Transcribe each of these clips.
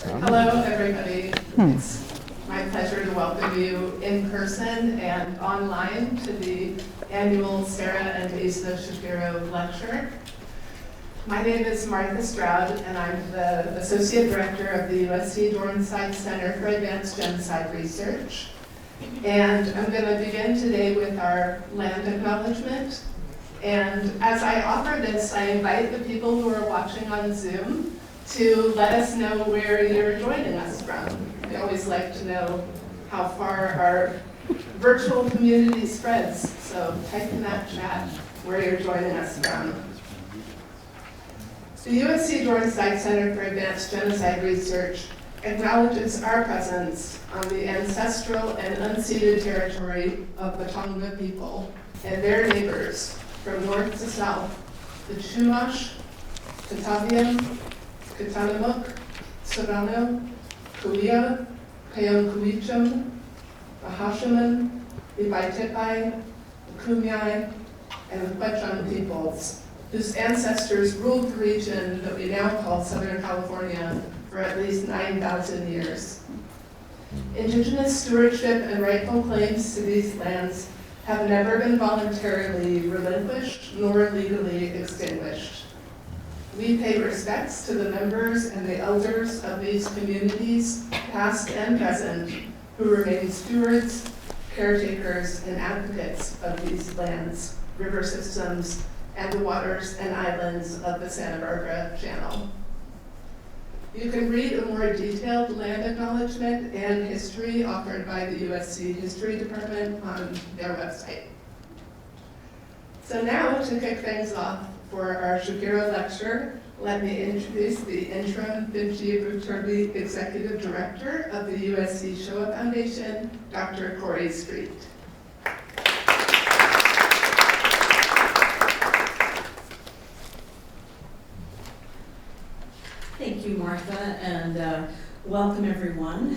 Hello, everybody. It's my pleasure to welcome you in person and online to the annual Sara and Ida Shapiro lecture. My name is Martha Stroud, and I'm the Associate Director of the USC Dornsife Center for Advanced Genocide Research. And I'm going to begin today with our land acknowledgement. And as I offer this, I invite the people who are watching on Zoom to let us know where you're joining us from. We always like to know how far our virtual community spreads, so type in that chat where you're joining us from. The USC Dornsife Center for Advanced Genocide Research acknowledges our presence on the ancestral and unceded territory of the Tonga people and their neighbors from north to south, the Chumash, Kataviam, Katanamuk, Serrano, Kuia, Payankuicham, the Hashiman, the Baitepai, the Kumeyaay, and the Quechan peoples, whose ancestors ruled the region that we now call Southern California for at least 9,000 years. Indigenous stewardship and rightful claims to these lands have never been voluntarily relinquished nor legally extinguished. We pay respects to the members and the elders of these communities, past and present, who remain stewards, caretakers, and advocates of these lands, river systems, and the waters and islands of the Santa Barbara Channel. You can read a more detailed land acknowledgement and history offered by the USC History Department on their website. So now, to kick things off for our Shapiro lecture, let me introduce the interim Vinci Viterbi Executive Director of the USC Shoah Foundation, Dr. Corey Street. Thank you, Martha, and welcome everyone.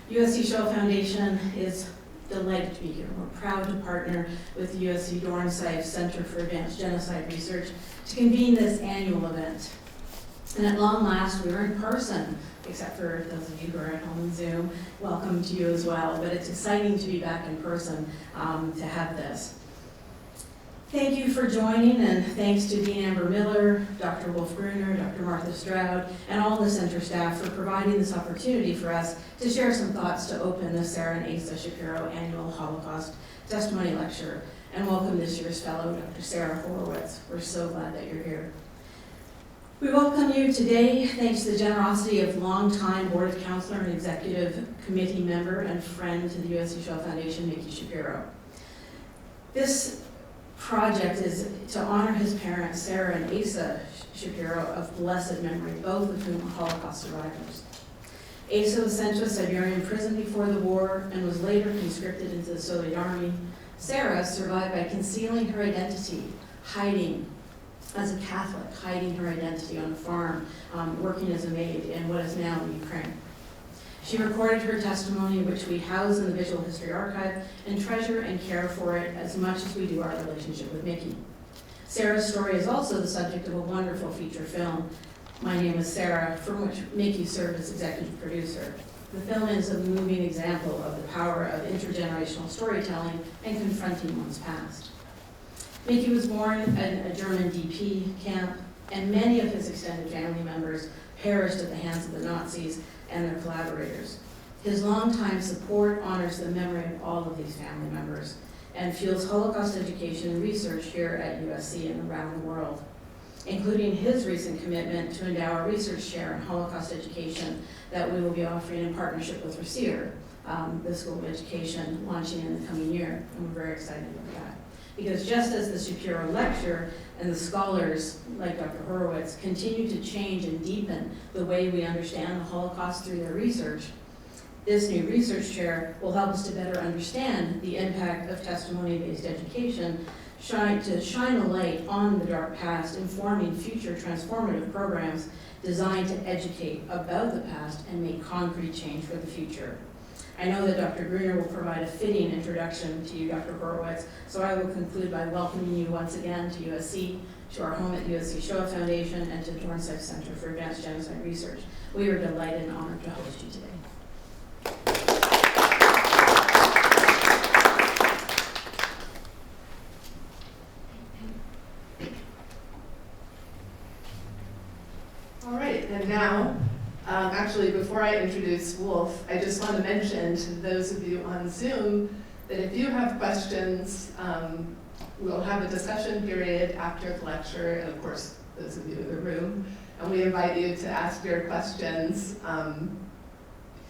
USC Shoah Foundation is delighted to be here. We're proud to partner with the USC Dornsife Center for Advanced Genocide Research to convene this annual event. And at long last, we are in person, except for those of you who are at home on Zoom. Welcome to you as well, but it's exciting to be back in person to have this. Thank you for joining, and thanks to Dean Amber Miller, Dr. Wolf Gruner, Dr. Martha Stroud, and all the center staff for providing this opportunity for us to share some thoughts to open the Sara and Ida Shapiro Annual Holocaust Testimony Lecture, and welcome this year's fellow, Dr. Sara Horowitz. We're so glad that you're here. We welcome you today thanks to the generosity of longtime Board of Counselor and Executive Committee member and friend to the USC Shoah Foundation, Mickey Shapiro. This project is to honor his parents, Sara and Ida Shapiro, of blessed memory, both of whom are Holocaust survivors. Asa was sent to a Siberian prison before the war and was later conscripted into the Soviet Army. Sara survived by concealing her identity, hiding as a Catholic, hiding her identity on a farm, working as a maid in what is now Ukraine. She recorded her testimony, which we house in the Visual History Archive, and treasure and care for it as much as we do our relationship with Mickey. Sara's story is also the subject of a wonderful feature film, My Name is Sara, from which Mickey served as executive producer. The film is a moving example of the power of intergenerational storytelling and confronting one's past. Mickey was born in a German DP camp, and many of his extended family members perished at the hands of the Nazis and their collaborators. His longtime support honors the memory of all of these family members and fuels Holocaust education and research here at USC and around the world, including his recent commitment to endow a research chair in Holocaust education that we will be offering in partnership with Receiver, the School of Education, launching in the coming year, and we're very excited about that. Because just as the Shapiro Lecture and the scholars like Dr. Horowitz continue to change and deepen the way we understand the Holocaust through their research, this new research chair will help us to better understand the impact of testimony-based education, to shine a light on the dark past, informing future transformative programs designed to educate about the past and make concrete change for the future. I know that Dr. Gruner will provide a fitting introduction to you, Dr. Horowitz, so I will conclude by welcoming you once again to USC, to our home at USC Shoah Foundation, and to Dornsife Center for Advanced Genocide Research. We are delighted and honored to host you today. All right, and now, actually, before I introduce Wolf, I just want to mention to those of you on Zoom that if you have questions, we'll have a discussion period after the lecture, and of course, those of you in the room, and we invite you to ask your questions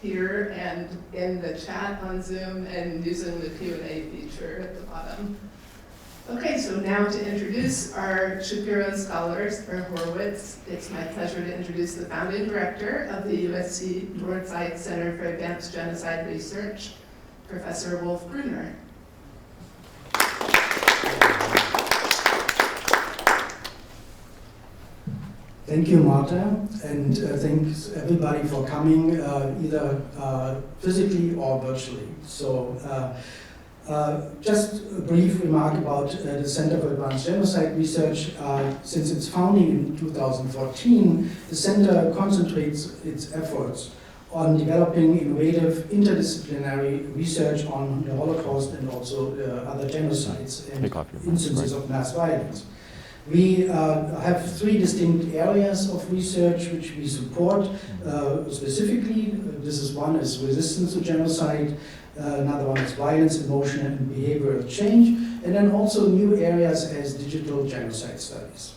here and in the chat on Zoom and using the Q&A feature at the bottom. Okay, so now to introduce our Shapiro scholars, or Horowitz, it's my pleasure to introduce the founding director of the USC Dornsife Center for Advanced Genocide Research, Professor Wolf Gruner. Thank you, Marta, and thanks everybody for coming, either physically or virtually. So, just a brief remark about the Center for Advanced Genocide Research. Since its founding in 2014, the center concentrates its efforts on developing innovative interdisciplinary research on the Holocaust and also other genocides and instances of mass violence. We have three distinct areas of research which we support specifically. One is resistance to genocide, another one is violence, emotion, and behavioral change, and then also new areas as digital genocide studies.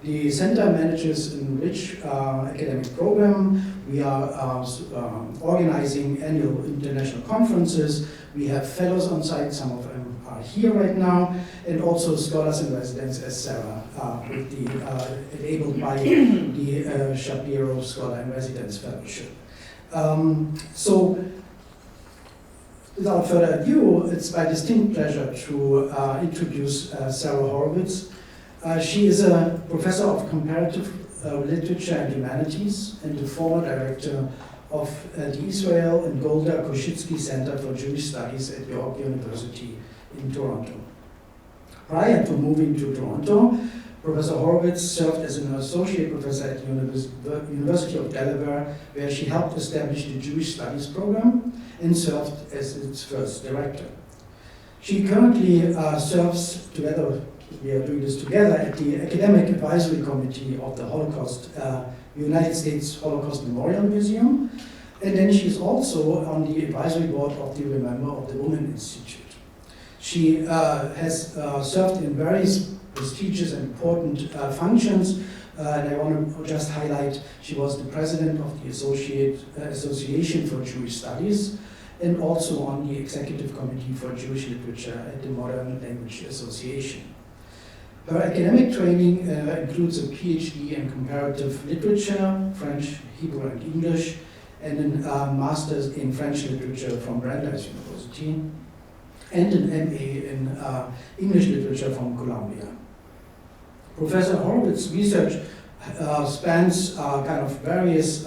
The center manages a rich academic program. We are organizing annual international conferences. We have fellows on site, some of them are here right now, and also scholars in residence as Sara, enabled by the Shapiro Scholar in Residence Fellowship. So, without further ado, it's my distinct pleasure to introduce Sara Horowitz. She is a professor of comparative literature and humanities and the former director of the Israel and Golda Koshitsky Center for Jewish Studies at York University in Toronto. Prior to moving to Toronto, Professor Horowitz served as an associate professor at the University of Delaware, where she helped establish the Jewish Studies program and served as its first director. She currently serves together, we are doing this together, at the Academic Advisory Committee of the Holocaust, United States Holocaust Memorial Museum, and then she's also on the advisory board of the Remember of the Women Institute. She has served in various prestigious and important functions, and I want to just highlight she was the president of the Association for Jewish Studies and also on the executive committee for Jewish literature at the Modern Language Association. Her academic training includes a PhD in comparative literature, French, Hebrew, and English, and a master's in French literature from Brandeis University, and an MA in English literature from Columbia. Professor Horowitz's research spans various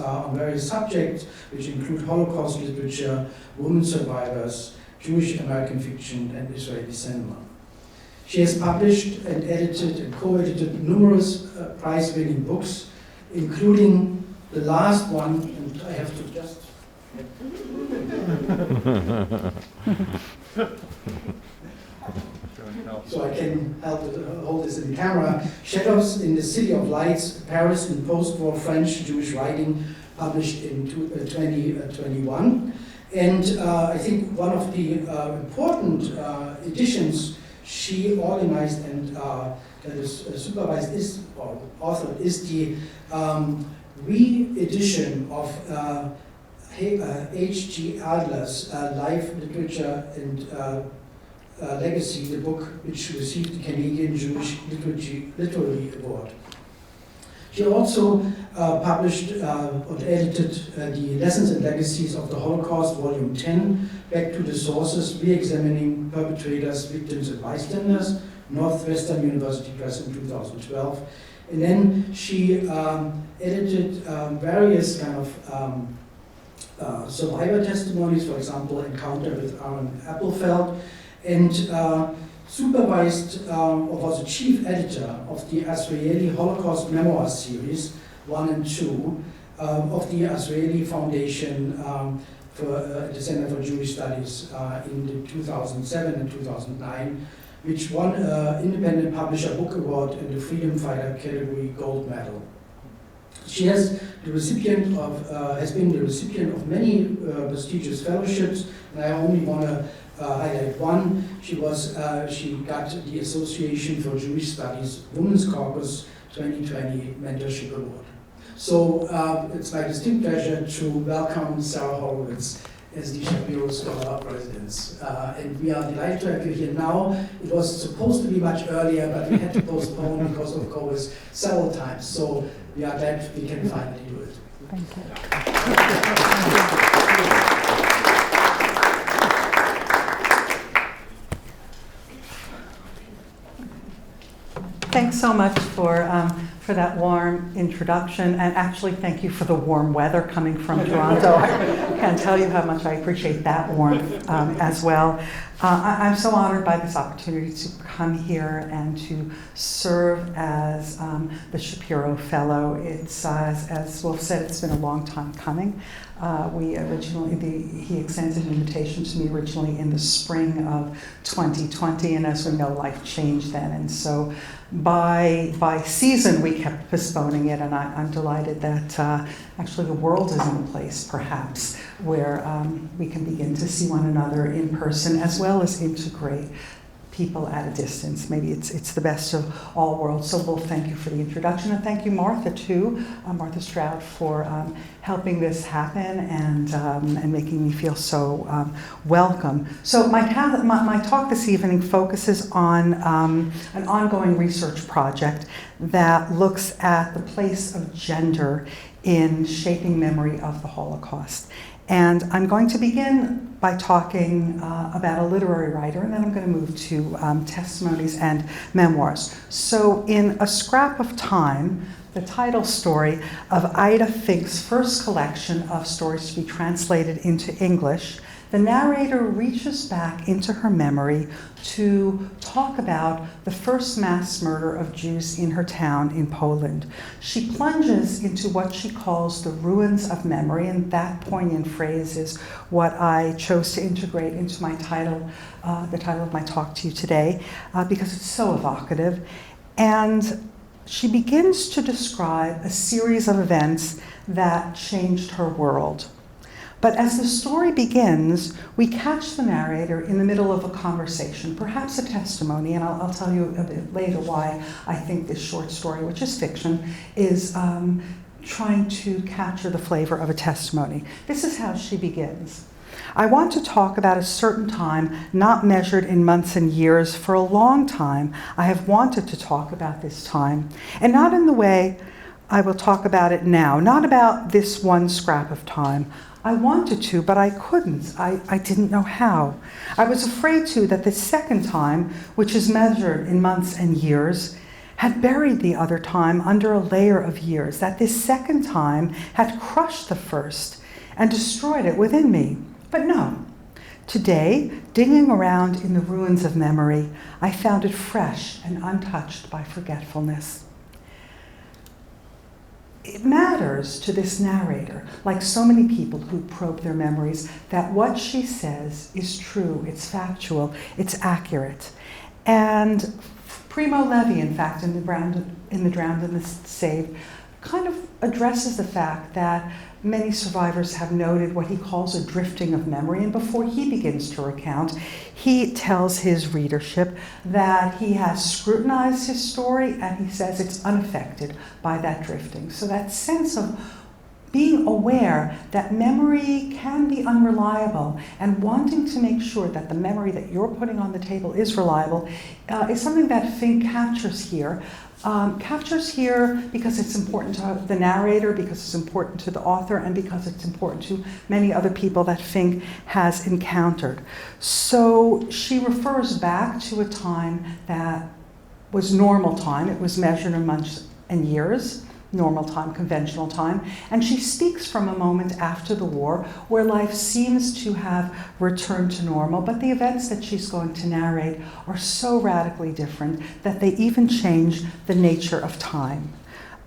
subjects, which include Holocaust literature, women survivors, Jewish American fiction, and Israeli cinema. She has published and edited and co-edited numerous prize-winning books, including the last one, and I have to just... so I can help hold this in the camera. Shadows in the City of Lights, Paris in Post-War French Jewish Writing, published in 2021. And I think one of the important editions she organized and that is supervised or authored is the re-edition of H.G. Adler's Life, Literature and Legacy, the book which received the Canadian Jewish Literary Award. She also published or edited the Lessons and Legacies of the Holocaust, Volume 10, Back to the Sources, Re-examining Perpetrators, Victims and Bystanders, Northwestern University Press in 2012. And then she edited various survivor testimonies, for example, Encounter with Aaron Appelfeld, and supervised or was the chief editor of the Israeli Holocaust memoir series 1 and 2 of the Israeli Foundation for the Center for Jewish Studies in the 2007 and 2009, which won Independent Publisher Book Award in the Freedom Fighter category Gold Medal. She has been the recipient of many prestigious fellowships, and I only want to highlight one. She got the Association for Jewish Studies Women's Caucus 2020 Mentorship Award. So it's my distinct pleasure to welcome Sara Horowitz as the Shapiro Scholar of Residence. And we are delighted to have you here now. It was supposed to be much earlier, but we had to postpone because of COVID several times. So we are glad we can finally do it. Thank you. Thanks so much for that warm introduction, and actually thank you for the warm weather coming from Toronto. I can't tell you how much I appreciate that warmth as well. I'm so honored by this opportunity to come here and to serve as the Shapiro Fellow. It's, as Wolf said, it's been a long time coming. He extended an invitation to me originally in the spring of 2020, and as we know, life changed then. And so by season, we kept postponing it, and I'm delighted that actually the world is in a place, perhaps, where we can begin to see one another in person, as well as integrate people at a distance. Maybe it's the best of all worlds. So Wolf, thank you for the introduction, and thank you, Martha, too, Martha Stroud, for helping this happen and making me feel so welcome. So my talk this evening focuses on an ongoing research project that looks at the place of gender in shaping memory of the Holocaust. And I'm going to begin by talking about a literary writer, and then I'm going to move to testimonies and memoirs. So in A Scrap of Time, the title story of Ida Fink's first collection of stories to be translated into English, the narrator reaches back into her memory to talk about the first mass murder of Jews in her town in Poland. She plunges into what she calls the ruins of memory, and that poignant phrase is what I chose to integrate into my title, the title of my talk to you today, because it's so evocative. And she begins to describe a series of events that changed her world. But as the story begins, we catch the narrator in the middle of a conversation, perhaps a testimony, and I'll tell you a bit later why I think this short story, which is fiction, is trying to capture the flavor of a testimony. This is how she begins. I want to talk about a certain time not measured in months and years. For a long time, I have wanted to talk about this time, and not in the way I will talk about it now, not about this one scrap of time. I wanted to, but I couldn't. I didn't know how. I was afraid, too, that the second time, which is measured in months and years, had buried the other time under a layer of years, that this second time had crushed the first and destroyed it within me. But no. Today, digging around in the ruins of memory, I found it fresh and untouched by forgetfulness. It matters to this narrator, like so many people who probe their memories, that what she says is true, it's factual, it's accurate. And Primo Levi, in fact, in The Drowned and the Saved, kind of addresses the fact that many survivors have noted what he calls a drifting of memory, and before he begins to recount, he tells his readership that he has scrutinized his story and he says it's unaffected by that drifting. So that sense of being aware that memory can be unreliable and wanting to make sure that the memory that you're putting on the table is reliable is something that Fink captures here. Because it's important to the narrator, because it's important to the author, and because it's important to many other people that Fink has encountered. So she refers back to a time that was normal time. It was measured in months and years. normal time, conventional time, and she speaks from a moment after the war where life seems to have returned to normal, but the events that she's going to narrate are so radically different that they even change the nature of time.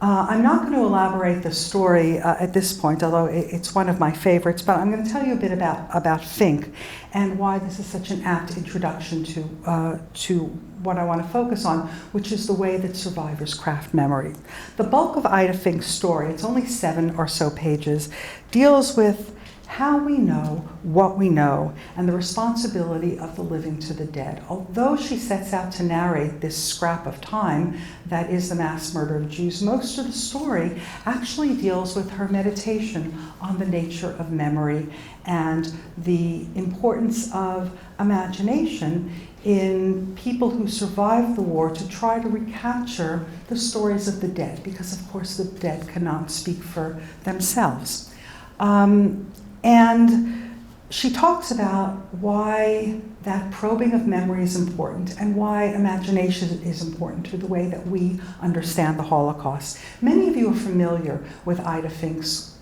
I'm not going to elaborate the story at this point, although it's one of my favorites, but I'm going to tell you a bit about Fink and why this is such an apt introduction to what I want to focus on, which is the way that survivors craft memory. The bulk of Ida Fink's story, it's only 7 or so pages, deals with how we know what we know and the responsibility of the living to the dead. Although she sets out to narrate this scrap of time that is the mass murder of Jews, most of the story actually deals with her meditation on the nature of memory and the importance of imagination in people who survived the war to try to recapture the stories of the dead, because of course the dead cannot speak for themselves. And she talks about why that probing of memory is important and why imagination is important to the way that we understand the Holocaust. Many of you are familiar with Ida Fink's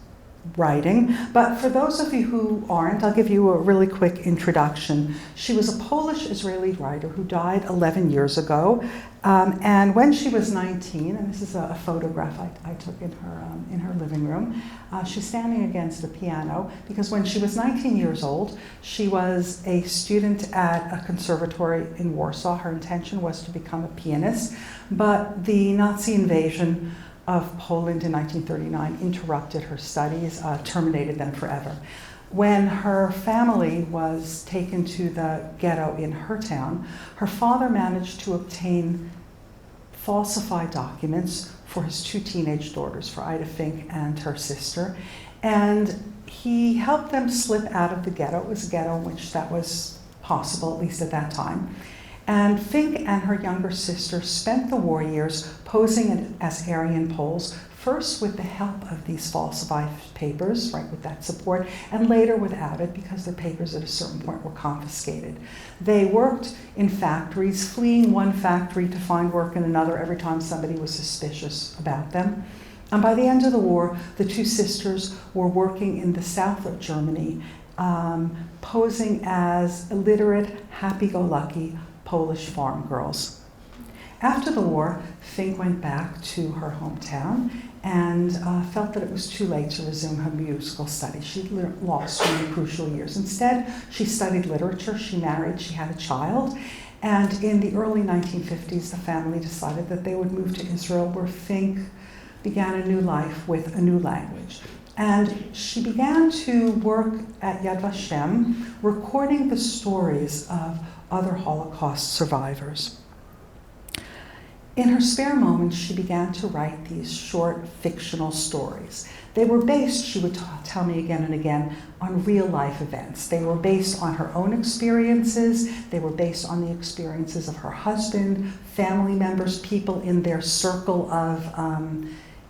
writing, but for those of you who aren't, I'll give you a really quick introduction. She was a Polish-Israeli writer who died 11 years ago, and when she was 19, and this is a photograph I took in her living room, she's standing against a piano because when she was 19 years old, she was a student at a conservatory in Warsaw. Her intention was to become a pianist, but the Nazi invasion of Poland in 1939 interrupted her studies, terminated them forever. When her family was taken to the ghetto in her town, her father managed to obtain falsified documents for his 2 teenage daughters, for Ida Fink and her sister, and he helped them slip out of the ghetto. It was a ghetto in which that was possible, at least at that time. And Fink and her younger sister spent the war years posing as Aryan Poles, first with the help of these falsified papers, right, with that support, and later without it because their papers at a certain point were confiscated. They worked in factories, fleeing one factory to find work in another every time somebody was suspicious about them. And by the end of the war, the 2 sisters were working in the south of Germany, posing as illiterate, happy-go-lucky Polish farm girls. After the war, Fink went back to her hometown and felt that it was too late to resume her musical studies. She'd lost 2 crucial years. Instead, she studied literature, she married, she had a child, and in the early 1950s, the family decided that they would move to Israel, where Fink began a new life with a new language. And she began to work at Yad Vashem, recording the stories of other Holocaust survivors. In her spare moments, she began to write these short fictional stories. They were based, she would tell me again and again, on real life events. They were based on her own experiences. They were based on the experiences of her husband, family members, people in their circle of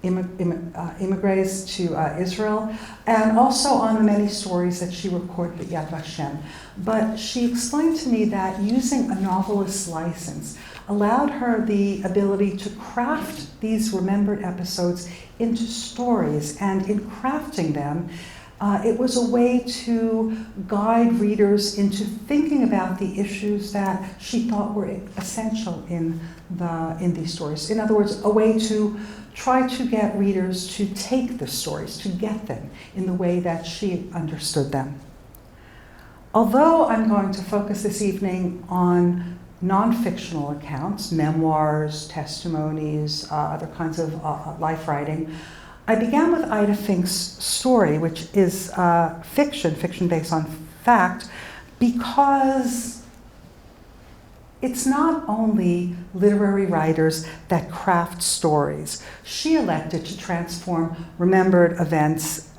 immigrants to Israel, and also on the many stories that she recorded at Yad Vashem. But she explained to me that using a novelist's license allowed her the ability to craft these remembered episodes into stories, and in crafting them, it was a way to guide readers into thinking about the issues that she thought were essential in these stories. In other words, a way to try to get readers to take the stories, to get them in the way that she understood them. Although I'm going to focus this evening on non-fictional accounts, memoirs, testimonies, other kinds of life writing, I began with Ida Fink's story, which is fiction based on fact, because it's not only literary writers that craft stories. She elected to transform remembered events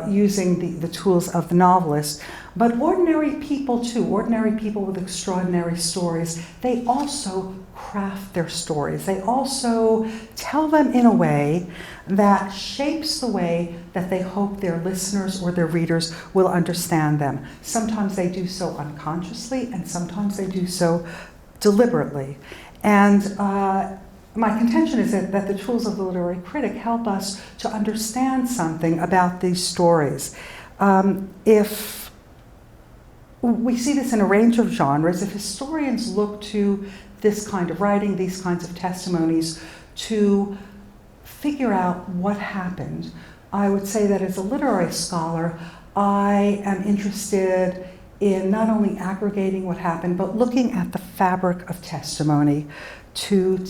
using the tools of the novelist, but ordinary people too, ordinary people with extraordinary stories, they also craft their stories. They also tell them in a way that shapes the way that they hope their listeners or their readers will understand them. Sometimes they do so unconsciously, and sometimes they do so deliberately. And my contention is that the tools of the literary critic help us to understand something about these stories. If we see this in a range of genres, if historians look to this kind of writing, these kinds of testimonies, to figure out what happened, I would say that as a literary scholar, I am interested in not only aggregating what happened, but looking at the fabric of testimony to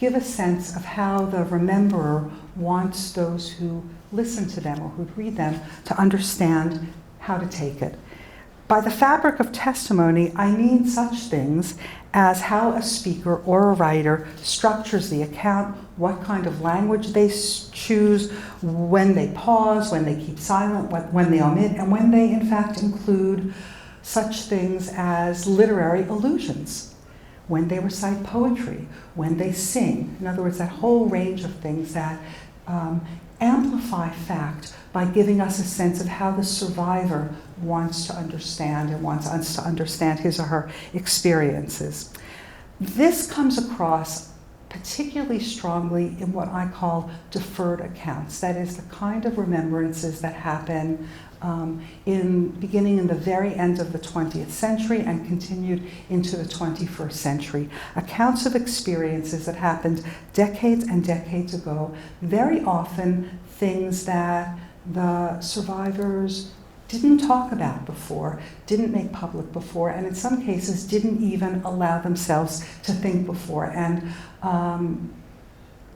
give a sense of how the rememberer wants those who listen to them or who read them to understand how to take it. By the fabric of testimony, I mean such things as how a speaker or a writer structures the account, what kind of language they choose, when they pause, when they keep silent, when they omit, and when they in fact include such things as literary allusions, when they recite poetry, when they sing. In other words, that whole range of things that amplify fact by giving us a sense of how the survivor wants to understand and wants us to understand his or her experiences. This comes across particularly strongly in what I call deferred accounts. That is the kind of remembrances that happen beginning in the very end of the 20th century and continued into the 21st century. Accounts of experiences that happened decades and decades ago, very often things that the survivors didn't talk about before, didn't make public before, and in some cases didn't even allow themselves to think before. And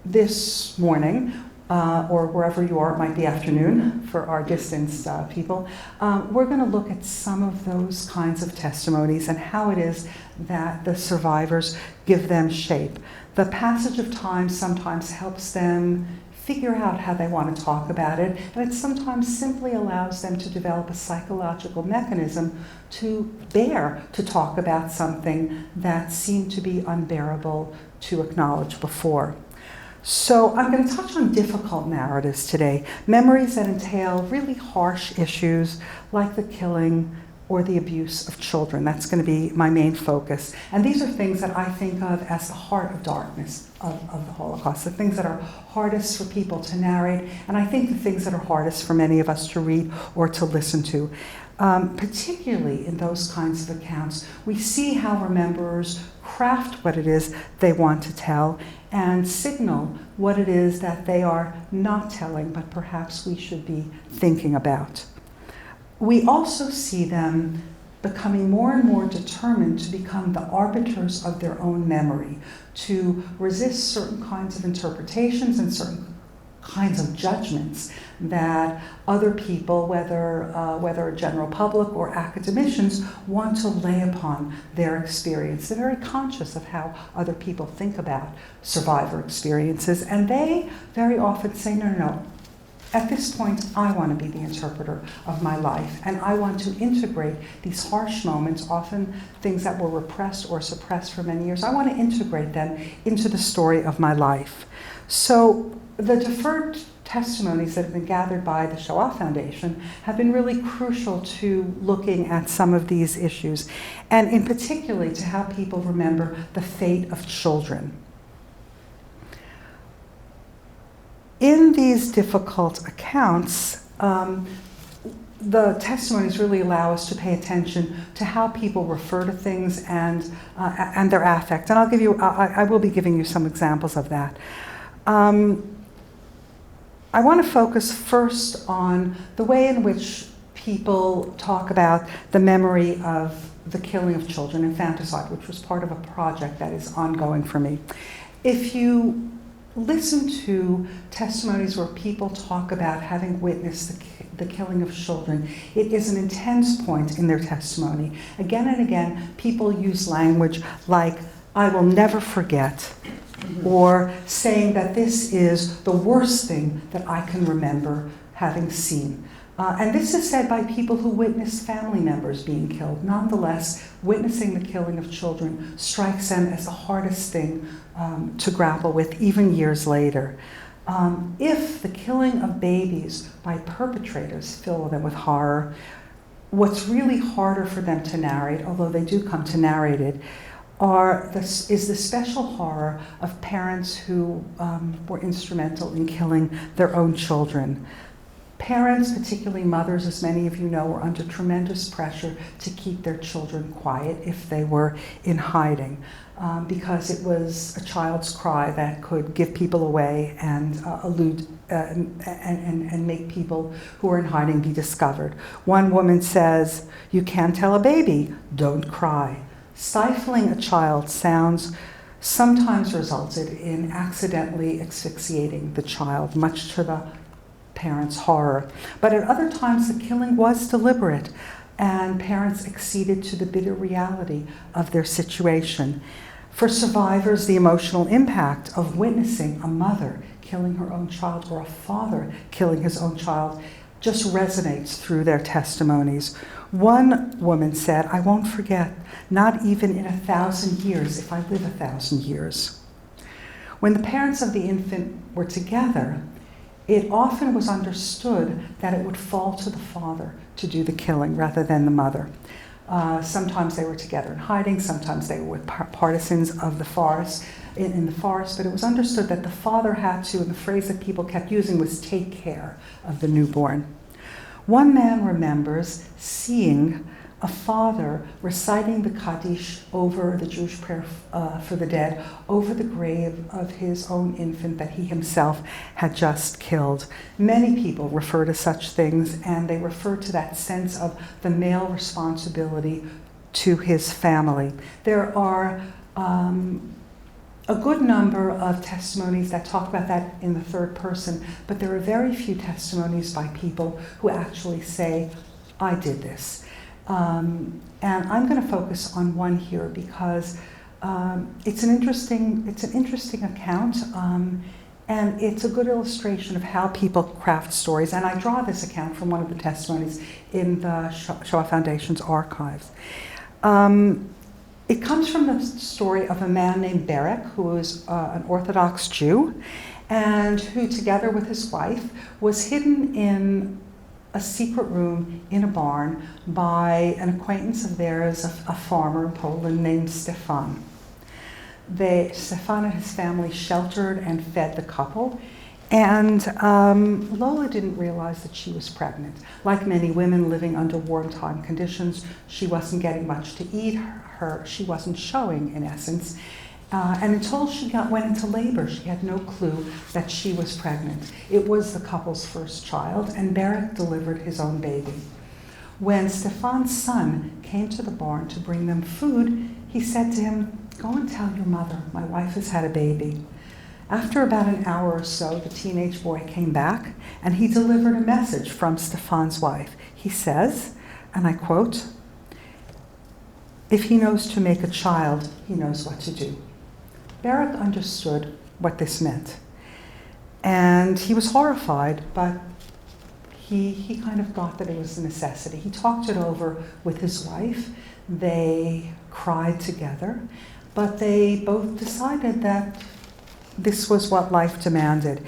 this morning, or wherever you are, it might be afternoon for our distanced people, we're going to look at some of those kinds of testimonies and how it is that the survivors give them shape. The passage of time sometimes helps them figure out how they want to talk about it, and it sometimes simply allows them to develop a psychological mechanism to bear to talk about something that seemed to be unbearable to acknowledge before. So I'm going to touch on difficult narratives today, memories that entail really harsh issues like the killing or the abuse of children. That's going to be my main focus. And these are things that I think of as the heart of darkness of the Holocaust, the things that are hardest for people to narrate, and I think the things that are hardest for many of us to read or to listen to. Particularly in those kinds of accounts, we see how rememberers craft what it is they want to tell and signal what it is that they are not telling, but perhaps we should be thinking about. We also see them becoming more and more determined to become the arbiters of their own memory, to resist certain kinds of interpretations and certain kinds of judgments that other people, whether a general public or academicians, want to lay upon their experience. They're very conscious of how other people think about survivor experiences, and they very often say, no. At this point, I want to be the interpreter of my life, and I want to integrate these harsh moments, often things that were repressed or suppressed for many years. I want to integrate them into the story of my life. So the deferred testimonies that have been gathered by the Shoah Foundation have been really crucial to looking at some of these issues, and in particular to how people remember the fate of children. In these difficult accounts, the testimonies really allow us to pay attention to how people refer to things and their affect. And I will be giving you some examples of that. I want to focus first on the way in which people talk about the memory of the killing of children, infanticide, which was part of a project that is ongoing for me. If you listen to testimonies where people talk about having witnessed the killing of children, it is an intense point in their testimony. Again and again, people use language like, I will never forget, or saying that this is the worst thing that I can remember having seen. And this is said by people who witnessed family members being killed. Nonetheless, witnessing the killing of children strikes them as the hardest thing to grapple with, even years later. If the killing of babies by perpetrators fill them with horror, what's really harder for them to narrate, although they do come to narrate it, is the special horror of parents who were instrumental in killing their own children. Parents, particularly mothers, as many of you know, were under tremendous pressure to keep their children quiet if they were in hiding, because it was a child's cry that could give people away and elude and make people who are in hiding be discovered. One woman says, "You can't tell a baby, don't cry." Stifling a child's sounds sometimes resulted in accidentally asphyxiating the child, much to the parents' horror. But at other times, the killing was deliberate, and parents acceded to the bitter reality of their situation. For survivors, the emotional impact of witnessing a mother killing her own child or a father killing his own child just resonates through their testimonies. One woman said, "I won't forget, not even in 1,000 years, if I live 1,000 years." When the parents of the infant were together, it often was understood that it would fall to the father to do the killing rather than the mother. Sometimes they were together in hiding, sometimes they were with partisans of the forest, in the forest, but it was understood that the father had to, and the phrase that people kept using was take care of the newborn. One man remembers seeing a father reciting the Kaddish over the Jewish prayer for the dead, over the grave of his own infant that he himself had just killed. Many people refer to such things, and they refer to that sense of the male responsibility to his family. There are a good number of testimonies that talk about that in the third person, but there are very few testimonies by people who actually say, "I did this." And I'm going to focus on one here because it's an interesting account, and it's a good illustration of how people craft stories. And I draw this account from one of the testimonies in the Shoah Foundation's archives. It comes from the story of a man named Berek, who is an Orthodox Jew, and who, together with his wife, was hidden in a secret room in a barn by an acquaintance of theirs, a farmer in Poland named Stefan. Stefan and his family sheltered and fed the couple, and Lola didn't realize that she was pregnant. Like many women living under wartime conditions, she wasn't getting much to eat. She wasn't showing, in essence. And until she went into labor, she had no clue that she was pregnant. It was the couple's first child, and Berek delivered his own baby. When Stefan's son came to the barn to bring them food, he said to him, "Go and tell your mother, my wife has had a baby." After about an hour or so, the teenage boy came back, and he delivered a message from Stefan's wife. He says, and I quote, "If he knows to make a child, he knows what to do." Berek understood what this meant, and he was horrified, but he kind of thought that it was a necessity. He talked it over with his wife. They cried together, but they both decided that this was what life demanded.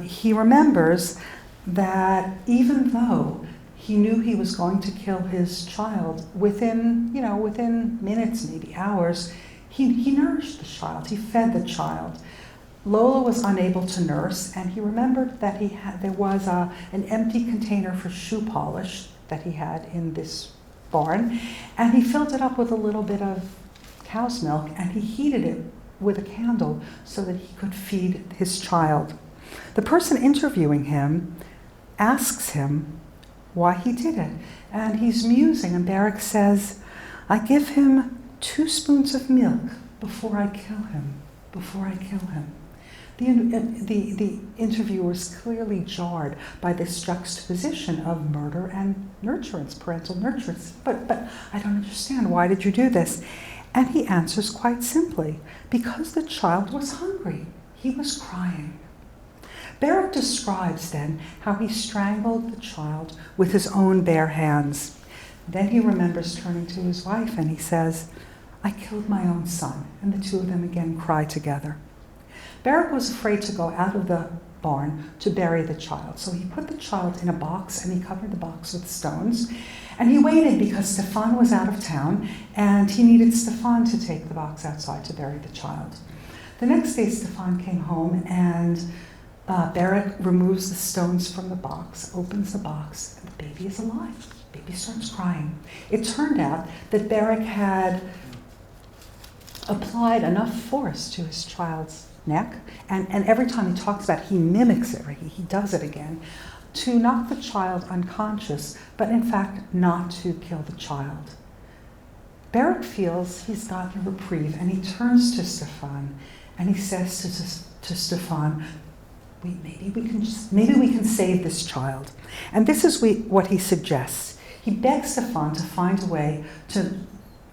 He remembers that even though he knew he was going to kill his child within minutes, maybe hours, he nourished the child, he fed the child. Lola was unable to nurse, and he remembered that there was an empty container for shoe polish that he had in this barn, and he filled it up with a little bit of cow's milk, and he heated it with a candle so that he could feed his child. The person interviewing him asks him why he did it, and he's musing, and Berek says, "I give him 2 spoons of milk before I kill him, The interviewer was clearly jarred by this juxtaposition of murder and nurturance, parental nurturance. But I don't understand, why did you do this? And he answers quite simply, because the child was hungry. He was crying. Berek describes then how he strangled the child with his own bare hands. Then he remembers turning to his wife and he says, "I killed my own son," and the two of them again cry together. Berek was afraid to go out of the barn to bury the child. So he put the child in a box and he covered the box with stones. And he waited because Stefan was out of town and he needed Stefan to take the box outside to bury the child. The next day, Stefan came home and Berek removes the stones from the box, opens the box, and the baby is alive. The baby starts crying. It turned out that Berek had applied enough force to his child's neck, and every time he talks about it, he mimics it, right? He does it again, to knock the child unconscious, but in fact not to kill the child. Berek feels he's gotten a reprieve, and he turns to Stefan, and he says to Stefan, maybe we can save this child. And this is what he suggests. He begs Stefan to find a way to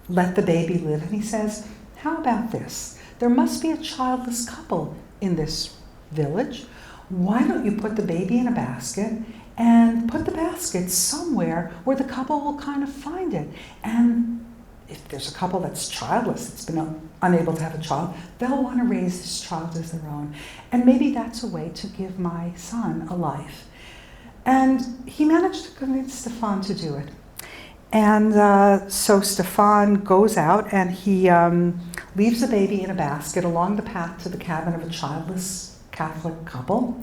let the baby live, and he says, how about this? There must be a childless couple in this village. Why don't you put the baby in a basket and put the basket somewhere where the couple will kind of find it? And if there's a couple that's childless, that's been unable to have a child, they'll want to raise this child as their own. And maybe that's a way to give my son a life. And he managed to convince Stefan to do it. And so Stefan goes out and he leaves the baby in a basket along the path to the cabin of a childless Catholic couple.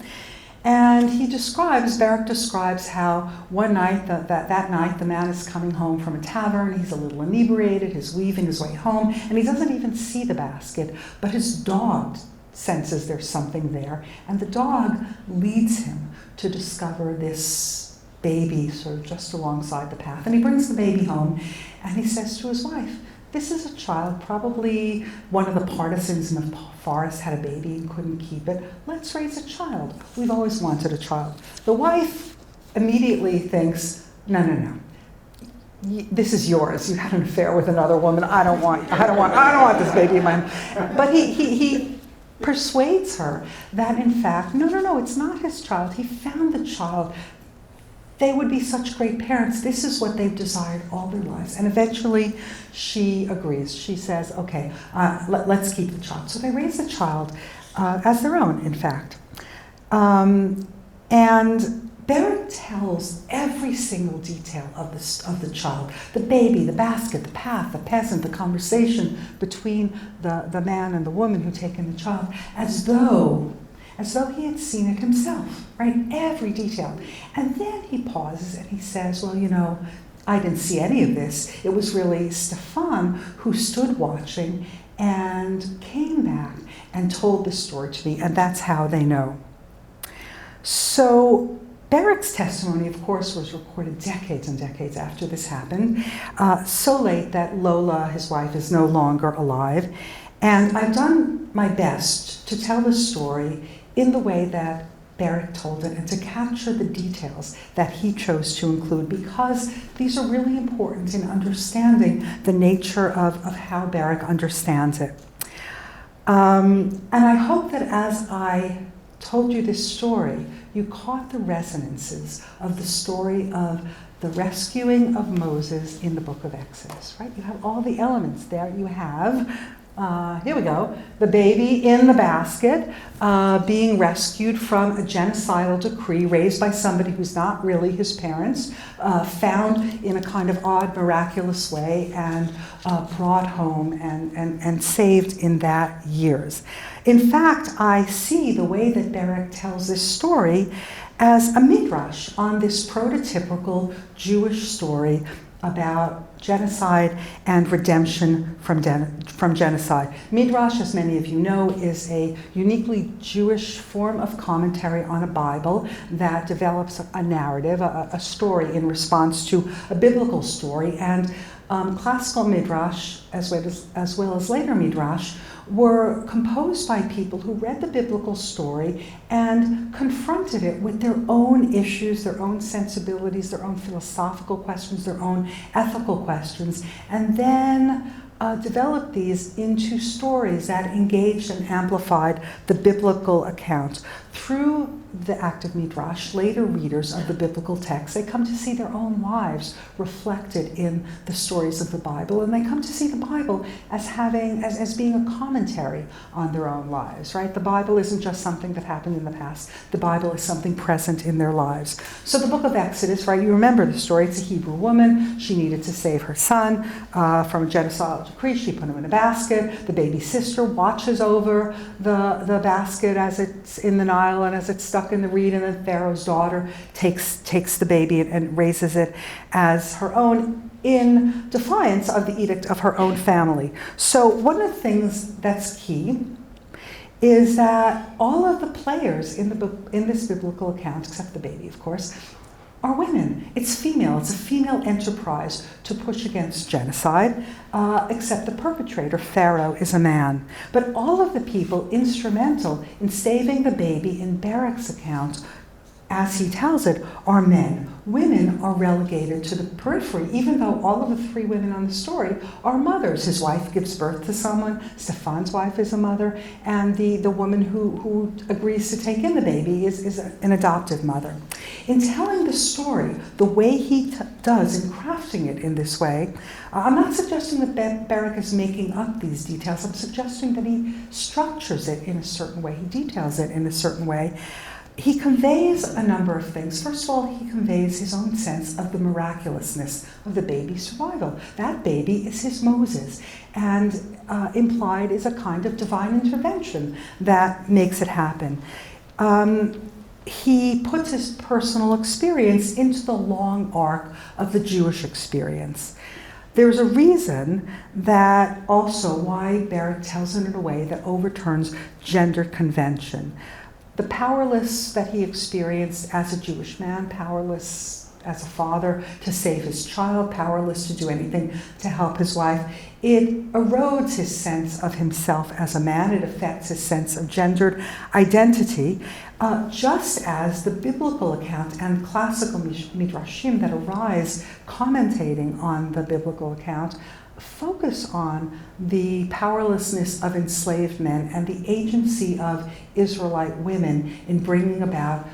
And Berek describes how one night, that night, the man is coming home from a tavern. He's a little inebriated, he's weaving his way home, and he doesn't even see the basket, but his dog senses there's something there. And the dog leads him to discover this baby sort of just alongside the path. And he brings the baby home, and he says to his wife, this is a child, probably one of the partisans in the forest had a baby and couldn't keep it. Let's raise a child. We've always wanted a child. The wife immediately thinks, no. This is yours. You had an affair with another woman. I don't want this baby in my home. But he persuades her that in fact, no, it's not his child. He found the child. They would be such great parents. This is what they've desired all their lives. And eventually she agrees. She says, okay, let's keep the child. So they raise the child as their own, in fact. And Berek tells every single detail of the child. The baby, the basket, the path, the peasant, the conversation between the man and the woman who'd taken the child, as though he had seen it himself, right? Every detail. And then he pauses and he says, well, I didn't see any of this. It was really Stefan who stood watching and came back and told the story to me, and that's how they know. So Berek's testimony, of course, was recorded decades and decades after this happened, so late that Lola, his wife, is no longer alive. And I've done my best to tell the story in the way that Berek told it and to capture the details that he chose to include, because these are really important in understanding the nature of how Berek understands it. And I hope that as I told you this story, you caught the resonances of the story of the rescuing of Moses in the book of Exodus, right? You have all the elements there. You have here we go, the baby in the basket being rescued from a genocidal decree raised by somebody who's not really his parents, found in a kind of odd, miraculous way, and brought home and saved in that years. In fact, I see the way that Berek tells this story as a midrash on this prototypical Jewish story about genocide and redemption from genocide. Midrash, as many of you know, is a uniquely Jewish form of commentary on a Bible that develops a narrative, a story in response to a biblical story. And classical midrash, as well as later midrash, were composed by people who read the biblical story and confronted it with their own issues, their own sensibilities, their own philosophical questions, their own ethical questions, and then developed these into stories that engaged and amplified the biblical account. Through the act of midrash, later readers of the biblical text, they come to see their own lives reflected in the stories of the Bible, and they come to see the Bible as being a commentary commentary on their own lives, right? The Bible isn't just something that happened in the past. The Bible is something present in their lives. So the book of Exodus, right, you remember the story. It's a Hebrew woman. She needed to save her son from a genocidal decree. She put him in a basket. The baby sister watches over the basket as it's in the Nile and as it's stuck in the reed, and then Pharaoh's daughter takes the baby and raises it as her own in defiance of the edict of her own family. So one of the things that's key is that all of the players in this biblical account, except the baby, of course, are women. It's female. It's a female enterprise to push against genocide, except the perpetrator, Pharaoh, is a man. But all of the people instrumental in saving the baby in Barak's account, as he tells it, are men. Women are relegated to the periphery, even though all of the three women on the story are mothers. His wife gives birth to someone, Stephan's wife is a mother, and the woman who agrees to take in the baby is an adoptive mother. In telling the story, the way he does in crafting it in this way, I'm not suggesting that Barak is making up these details. I'm suggesting that he structures it in a certain way. He details it in a certain way. He conveys a number of things. First of all, he conveys his own sense of the miraculousness of the baby's survival. That baby is his Moses, and implied is a kind of divine intervention that makes it happen. He puts his personal experience into the long arc of the Jewish experience. There's a reason that also why Barak tells it in a way that overturns gender convention. The powerless that he experienced as a Jewish man, powerless as a father to save his child, powerless to do anything to help his wife, it erodes his sense of himself as a man. It affects his sense of gendered identity, just as the biblical account and classical midrashim that arise commentating on the biblical account focus on the powerlessness of enslaved men and the agency of Israelite women in bringing about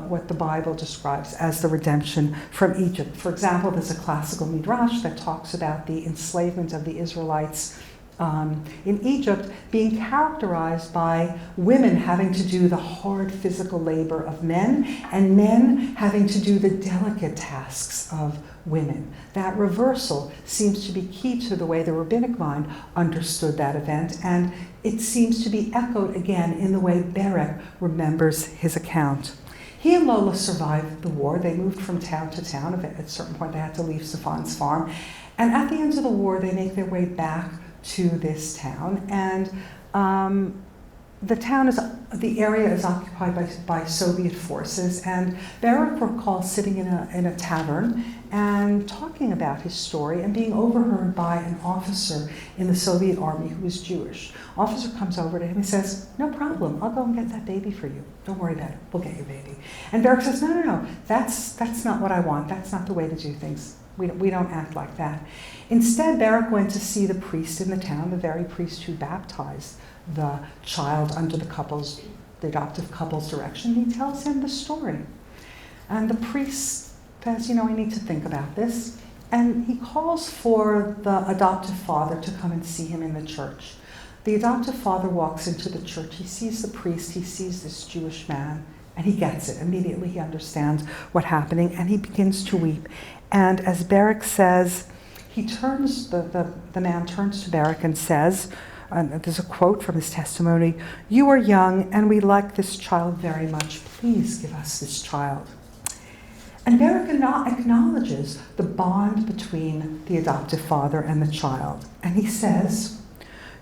what the Bible describes as the redemption from Egypt. For example, there's a classical midrash that talks about the enslavement of the Israelites in Egypt being characterized by women having to do the hard physical labor of men and men having to do the delicate tasks of women. That reversal seems to be key to the way the rabbinic mind understood that event, and it seems to be echoed again in the way Barak remembers his account. He and Lola survived the war. They moved from town to town. At a certain point, they had to leave Stephan's farm. And at the end of the war, they make their way back to this town. And the area is occupied by Soviet forces. And Barak recalls sitting in a tavern and talking about his story and being overheard by an officer in the Soviet army who was Jewish. Officer comes over to him and says, "No problem, I'll go and get that baby for you. Don't worry about it, we'll get your baby." And Barak says, no, that's not what I want. That's not the way to do things. We don't act like that. Instead, Barak went to see the priest in the town, the very priest who baptized the child under the adoptive couple's direction. He tells him the story. And the priest says, I need to think about this. And he calls for the adoptive father to come and see him in the church. The adoptive father walks into the church. He sees the priest. He sees this Jewish man. And he gets it. Immediately he understands what's happening. And he begins to weep. And as Barak says, the man turns to Barak and says, and there's a quote from his testimony, "You are young and we like this child very much. Please give us this child." And Barak acknowledges the bond between the adoptive father and the child. And he says,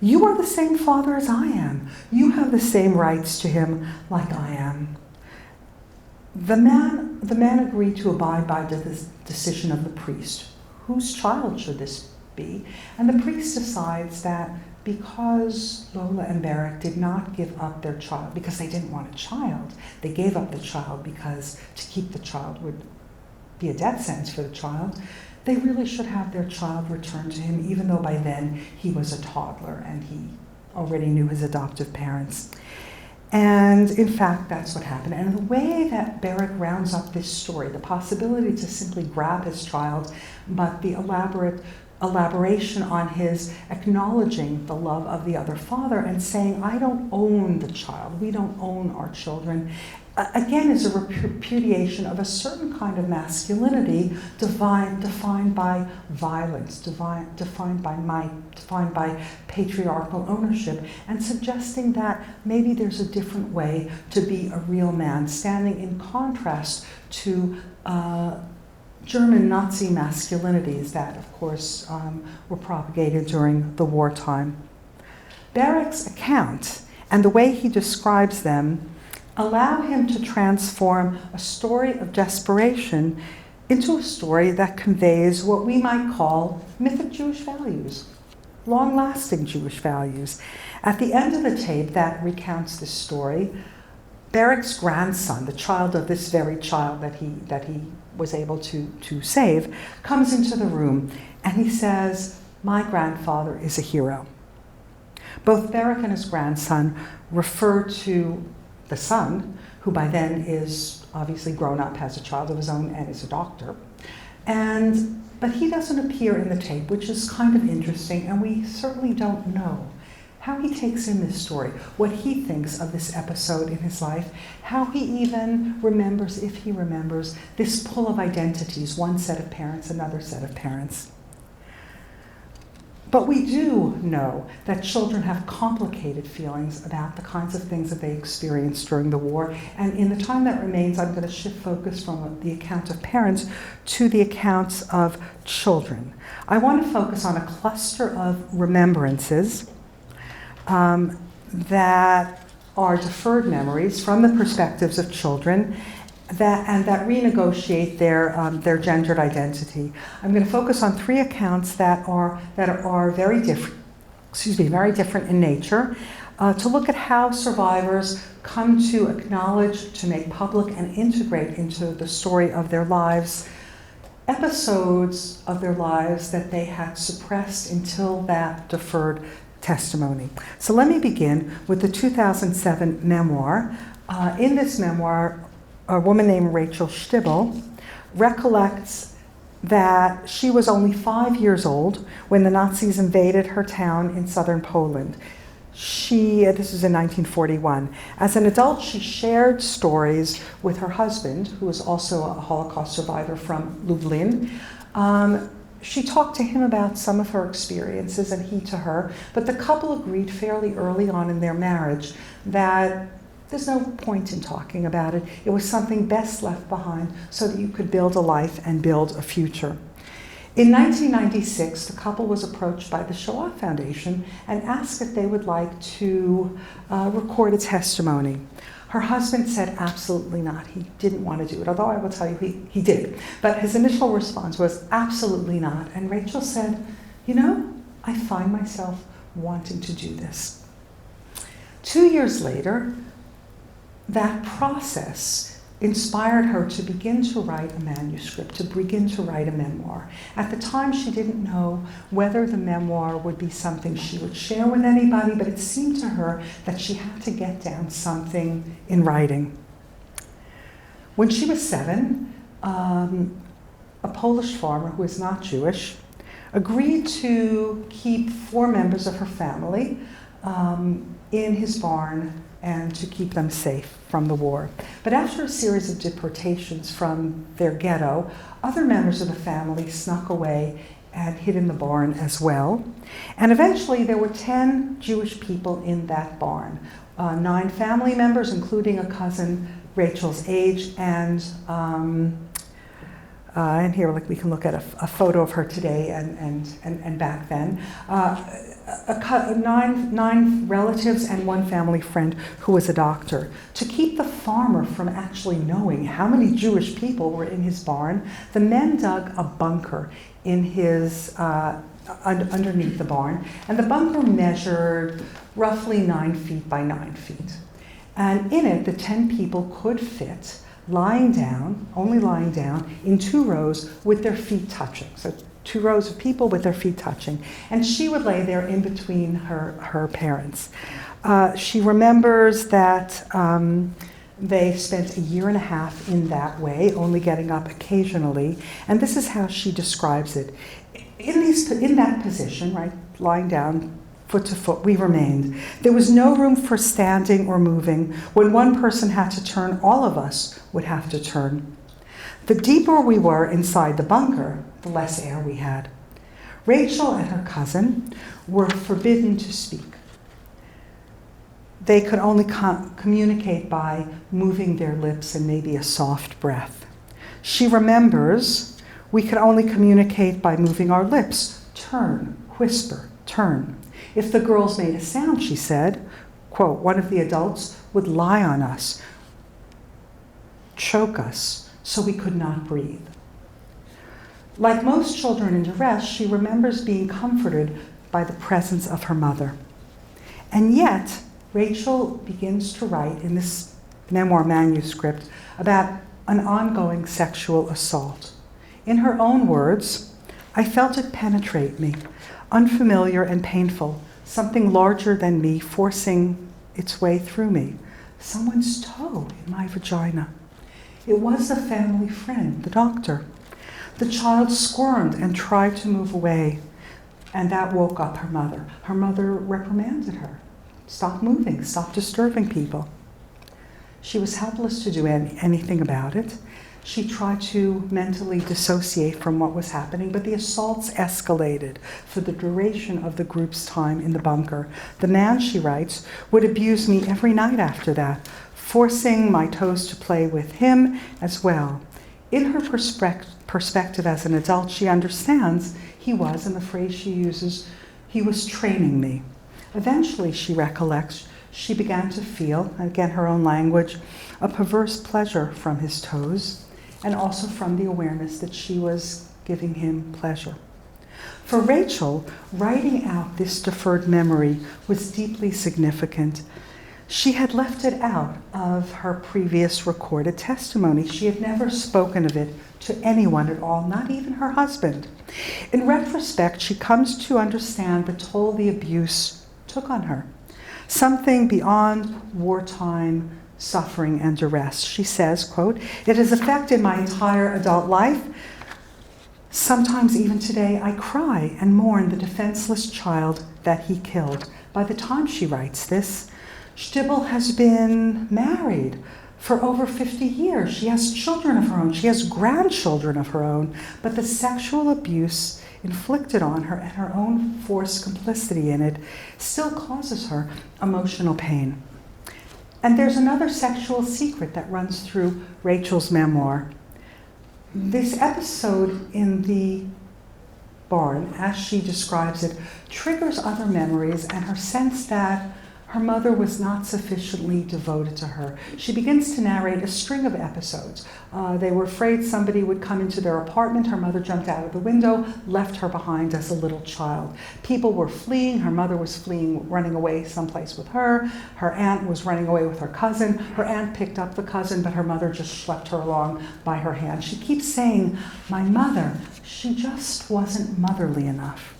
"You are the same father as I am. You have the same rights to him like I am." The man agreed to abide by the decision of the priest. Whose child should this be? And the priest decides that because Lola and Barak did not give up their child because they didn't want a child, they gave up the child because to keep the child would be a death sentence for the child, they really should have their child returned to him, even though by then he was a toddler and he already knew his adoptive parents. And in fact, that's what happened. And the way that Barak rounds up this story, the possibility to simply grab his child, but the elaborate elaboration on his acknowledging the love of the other father and saying, I don't own the child, we don't own our children, again is a repudiation of a certain kind of masculinity defined by violence, defined by might, defined by patriarchal ownership, and suggesting that maybe there's a different way to be a real man, standing in contrast to German Nazi masculinities that, of course, were propagated during the wartime. Barrick's account and the way he describes them allow him to transform a story of desperation into a story that conveys what we might call mythic Jewish values, long-lasting Jewish values. At the end of the tape that recounts this story, Barrick's grandson, the child of this very child that he was able to save, comes into the room and he says, my grandfather is a hero. Both Barrick and his grandson refer to the son, who by then is obviously grown up, has a child of his own, and is a doctor. But he doesn't appear in the tape, which is kind of interesting, and we certainly don't know how he takes in this story, what he thinks of this episode in his life, how he even remembers, if he remembers, this pull of identities, one set of parents, another set of parents. But we do know that children have complicated feelings about the kinds of things that they experienced during the war. And in the time that remains, I'm going to shift focus from the account of parents to the accounts of children. I want to focus on a cluster of remembrances that are deferred memories from the perspectives of children that renegotiate their gendered identity. I'm going to focus on three accounts that are very different. Very different in nature. To look at how survivors come to acknowledge, to make public, and integrate into the story of their lives episodes of their lives that they had suppressed until that deferred testimony. So let me begin with the 2007 memoir. In this memoir, a woman named Rachel Stibel recollects that she was only 5 years old when the Nazis invaded her town in southern Poland. This was in 1941. As an adult, she shared stories with her husband, who was also a Holocaust survivor from Lublin. She talked to him about some of her experiences and he to her, but the couple agreed fairly early on in their marriage that there's no point in talking about it. It was something best left behind so that you could build a life and build a future. In 1996, the couple was approached by the Shoah Foundation and asked if they would like to record a testimony. Her husband said absolutely not. He didn't want to do it, although I will tell you he did. But his initial response was absolutely not. And Rachel said, I find myself wanting to do this. 2 years later, that process inspired her to begin to write a manuscript, to begin to write a memoir. At the time, she didn't know whether the memoir would be something she would share with anybody, but it seemed to her that she had to get down something in writing. When she was 7, a Polish farmer who is not Jewish agreed to keep 4 members of her family in his barn and to keep them safe from the war. But after a series of deportations from their ghetto, other members of the family snuck away and hid in the barn as well. And eventually there were 10 Jewish people in that barn, 9 family members, including a cousin Rachel's age, and here we can look at a photo of her today and back then. 9 relatives and 1 family friend who was a doctor. To keep the farmer from actually knowing how many Jewish people were in his barn, the men dug a bunker in his underneath the barn, and the bunker measured roughly 9 feet by 9 feet. And in it, the 10 people could fit only lying down in 2 rows with their feet touching. So 2 rows of people with their feet touching. And she would lay there in between her parents. She remembers that they spent 1.5 years in that way, only getting up occasionally. And this is how she describes it. In that position, right, lying down, foot to foot, we remained. There was no room for standing or moving. When one person had to turn, all of us would have to turn. The deeper we were inside the bunker, the less air we had. Rachel and her cousin were forbidden to speak. They could only communicate by moving their lips and maybe a soft breath. She remembers we could only communicate by moving our lips. Turn, whisper, turn. If the girls made a sound, she said, quote, one of the adults would lie on us, choke us, so we could not breathe. Like most children in duress, she remembers being comforted by the presence of her mother. And yet, Rachel begins to write in this memoir manuscript about an ongoing sexual assault. In her own words, I felt it penetrate me, unfamiliar and painful, something larger than me forcing its way through me, someone's toe in my vagina. It was a family friend, the doctor. The child squirmed and tried to move away, and that woke up her mother. Her mother reprimanded her. Stop moving, stop disturbing people. She was helpless to do anything about it. She tried to mentally dissociate from what was happening, but the assaults escalated for the duration of the group's time in the bunker. The man, she writes, would abuse me every night after that, forcing my toes to play with him as well. In her perspective as an adult, she understands he was, and the phrase she uses, he was training me. Eventually, she recollects, she began to feel, again her own language, a perverse pleasure from his toes, and also from the awareness that she was giving him pleasure. For Rachel, writing out this deferred memory was deeply significant. She had left it out of her previous recorded testimony. She had never spoken of it to anyone at all, not even her husband. In retrospect, she comes to understand the toll the abuse took on her, something beyond wartime suffering and duress. She says, quote, it has affected my entire adult life. Sometimes even today I cry and mourn the defenseless child that he killed. By the time she writes this, Stibble has been married for over 50 years. She has children of her own. She has grandchildren of her own. But the sexual abuse inflicted on her and her own forced complicity in it still causes her emotional pain. And there's another sexual secret that runs through Rachel's memoir. This episode in the barn, as she describes it, triggers other memories and her sense that her mother was not sufficiently devoted to her. She begins to narrate a string of episodes. They were afraid somebody would come into their apartment. Her mother jumped out of the window, left her behind as a little child. People were fleeing. Her mother was fleeing, running away someplace with her. Her aunt was running away with her cousin. Her aunt picked up the cousin, but her mother just schlepped her along by her hand. She keeps saying, my mother, she just wasn't motherly enough.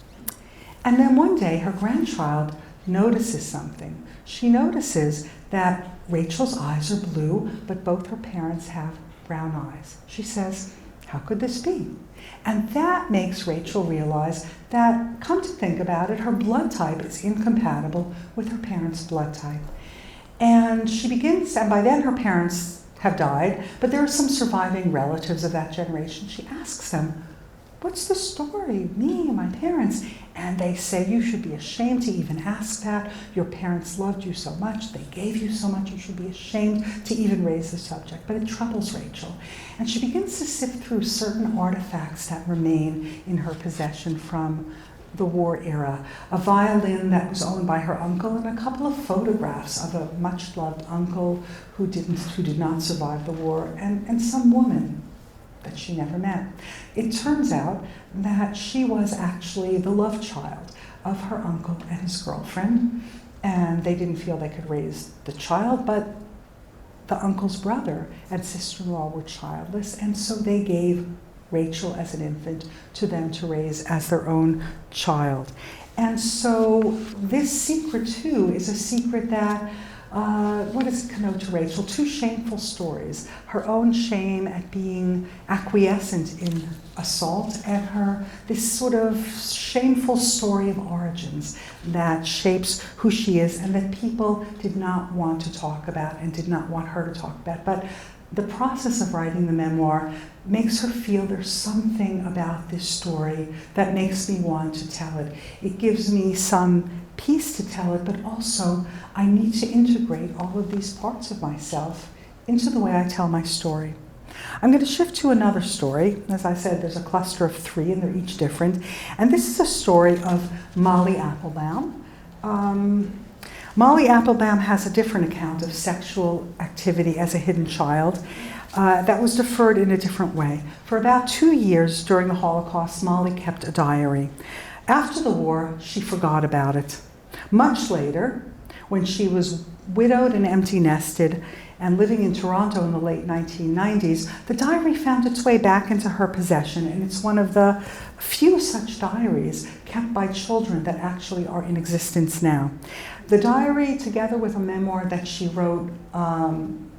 And then one day, her grandchild notices something. She notices that Rachel's eyes are blue, but both her parents have brown eyes. She says, how could this be? And that makes Rachel realize that, come to think about it, her blood type is incompatible with her parents' blood type. And she begins, and by then her parents have died, but there are some surviving relatives of that generation. She asks them, what's the story, me and my parents? And they say, you should be ashamed to even ask that. Your parents loved you so much. They gave you so much. You should be ashamed to even raise the subject. But it troubles Rachel. And she begins to sift through certain artifacts that remain in her possession from the war era. A violin that was owned by her uncle and a couple of photographs of a much-loved uncle who did not survive the war, and some woman that she never met. It turns out that she was actually the love child of her uncle and his girlfriend, and they didn't feel they could raise the child, but the uncle's brother and sister-in-law were childless, and so they gave Rachel as an infant to them to raise as their own child. And so this secret, too, is a secret that what does it connote to Rachel? Two shameful stories. Her own shame at being acquiescent in assault, and this sort of shameful story of origins that shapes who she is and that people did not want to talk about and did not want her to talk about. But the process of writing the memoir makes her feel there's something about this story that makes me want to tell it. It gives me some peace to tell it, but also I need to integrate all of these parts of myself into the way I tell my story. I'm going to shift to another story. As I said, there's a cluster of 3 and they're each different. And this is a story of Molly Applebaum. Molly Applebaum has a different account of sexual activity as a hidden child that was deferred in a different way. For about 2 years during the Holocaust, Molly kept a diary. After the war, she forgot about it. Much later, when she was widowed and empty-nested and living in Toronto in the late 1990s, the diary found its way back into her possession, and it's one of the few such diaries kept by children that actually are in existence now. The diary, together with a memoir that she wrote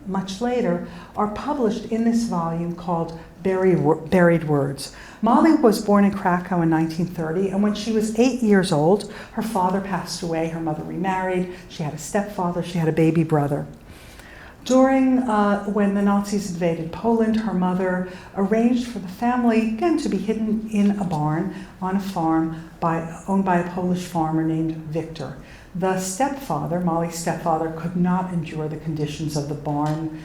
much later, are published in this volume called Buried Words. Molly was born in Krakow in 1930, and when she was 8 years old, her father passed away, her mother remarried, she had a stepfather, she had a baby brother. During when the Nazis invaded Poland, her mother arranged for the family, again, to be hidden in a barn on a farm owned by a Polish farmer named Victor. The stepfather, Molly's stepfather, could not endure the conditions of the barn.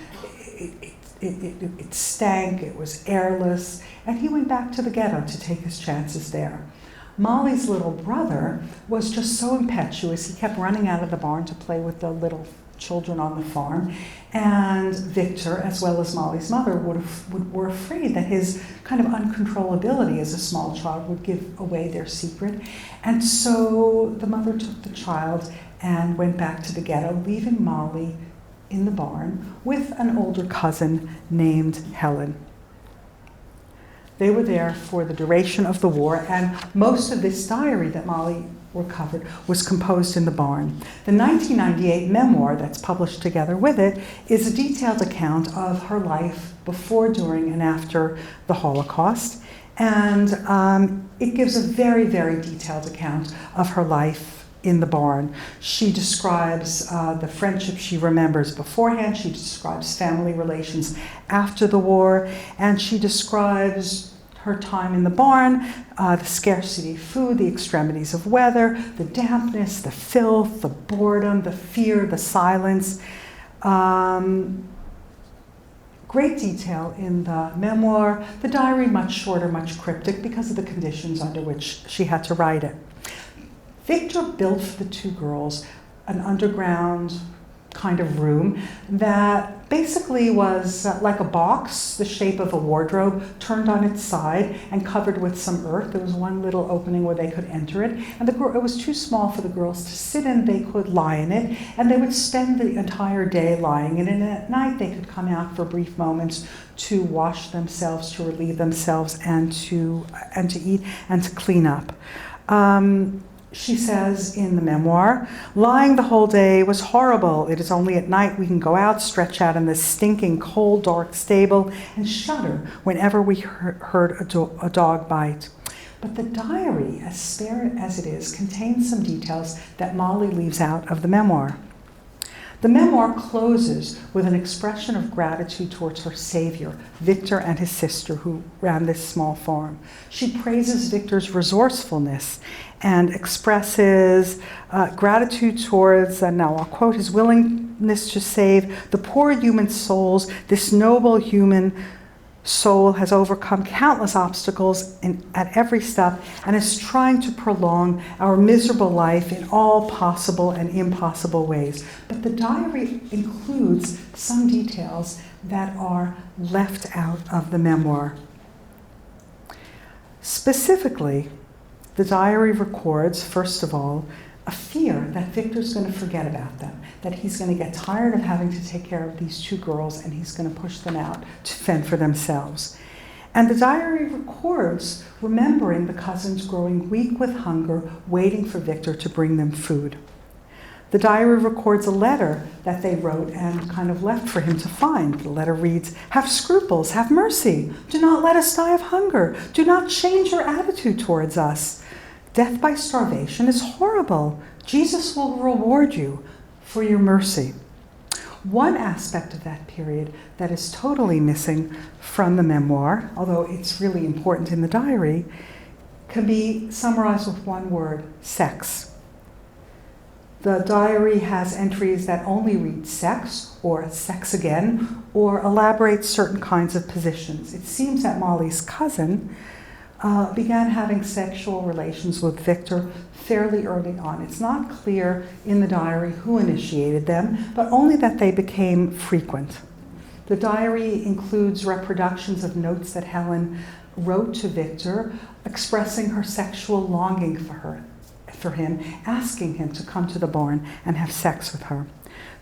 It stank, it was airless, and he went back to the ghetto to take his chances there. Molly's little brother was just so impetuous, he kept running out of the barn to play with the little children on the farm, and Victor, as well as Molly's mother, were afraid that his kind of uncontrollability as a small child would give away their secret. And so the mother took the child and went back to the ghetto, leaving Molly in the barn with an older cousin named Helen. They were there for the duration of the war, and most of this diary that Molly recovered was composed in the barn. The 1998 memoir that's published together with it is a detailed account of her life before, during, and after the Holocaust. And it gives a very, very detailed account of her life in the barn. She describes the friendship she remembers beforehand, she describes family relations after the war, and she describes her time in the barn, the scarcity of food, the extremities of weather, the dampness, the filth, the boredom, the fear, the silence. Great detail in the memoir. The diary much shorter, much cryptic because of the conditions under which she had to write it. Victor built for the 2 girls an underground kind of room that basically was like a box, the shape of a wardrobe, turned on its side and covered with some earth. There was one little opening where they could enter it, and it was too small for the girls to sit in. They could lie in it, and they would spend the entire day lying in it, and at night they could come out for brief moments to wash themselves, to relieve themselves, and to eat and to clean up. She says in the memoir, lying the whole day was horrible. It is only at night we can go out, stretch out in this stinking, cold, dark stable, and shudder whenever we heard a dog bite. But the diary, as spare as it is, contains some details that Molly leaves out of the memoir. The memoir closes with an expression of gratitude towards her savior, Victor, and his sister who ran this small farm. She praises Victor's resourcefulness and expresses gratitude towards, and now I'll quote, his willingness to save the poor human souls. This noble human soul has overcome countless obstacles at every step and is trying to prolong our miserable life in all possible and impossible ways. But the diary includes some details that are left out of the memoir. Specifically, the diary records, first of all, a fear that Victor's going to forget about them, that he's going to get tired of having to take care of these 2 girls and he's going to push them out to fend for themselves. And the diary records remembering the cousins growing weak with hunger, waiting for Victor to bring them food. The diary records a letter that they wrote and kind of left for him to find. The letter reads, "Have scruples, have mercy. Do not let us die of hunger. Do not change your attitude towards us. Death by starvation is horrible. Jesus will reward you for your mercy." One aspect of that period that is totally missing from the memoir, although it's really important in the diary, can be summarized with one word: sex. The diary has entries that only read sex or sex again or elaborate certain kinds of positions. It seems that Molly's cousin began having sexual relations with Victor fairly early on. It's not clear in the diary who initiated them, but only that they became frequent. The diary includes reproductions of notes that Helen wrote to Victor, expressing her sexual longing for him, asking him to come to the barn and have sex with her.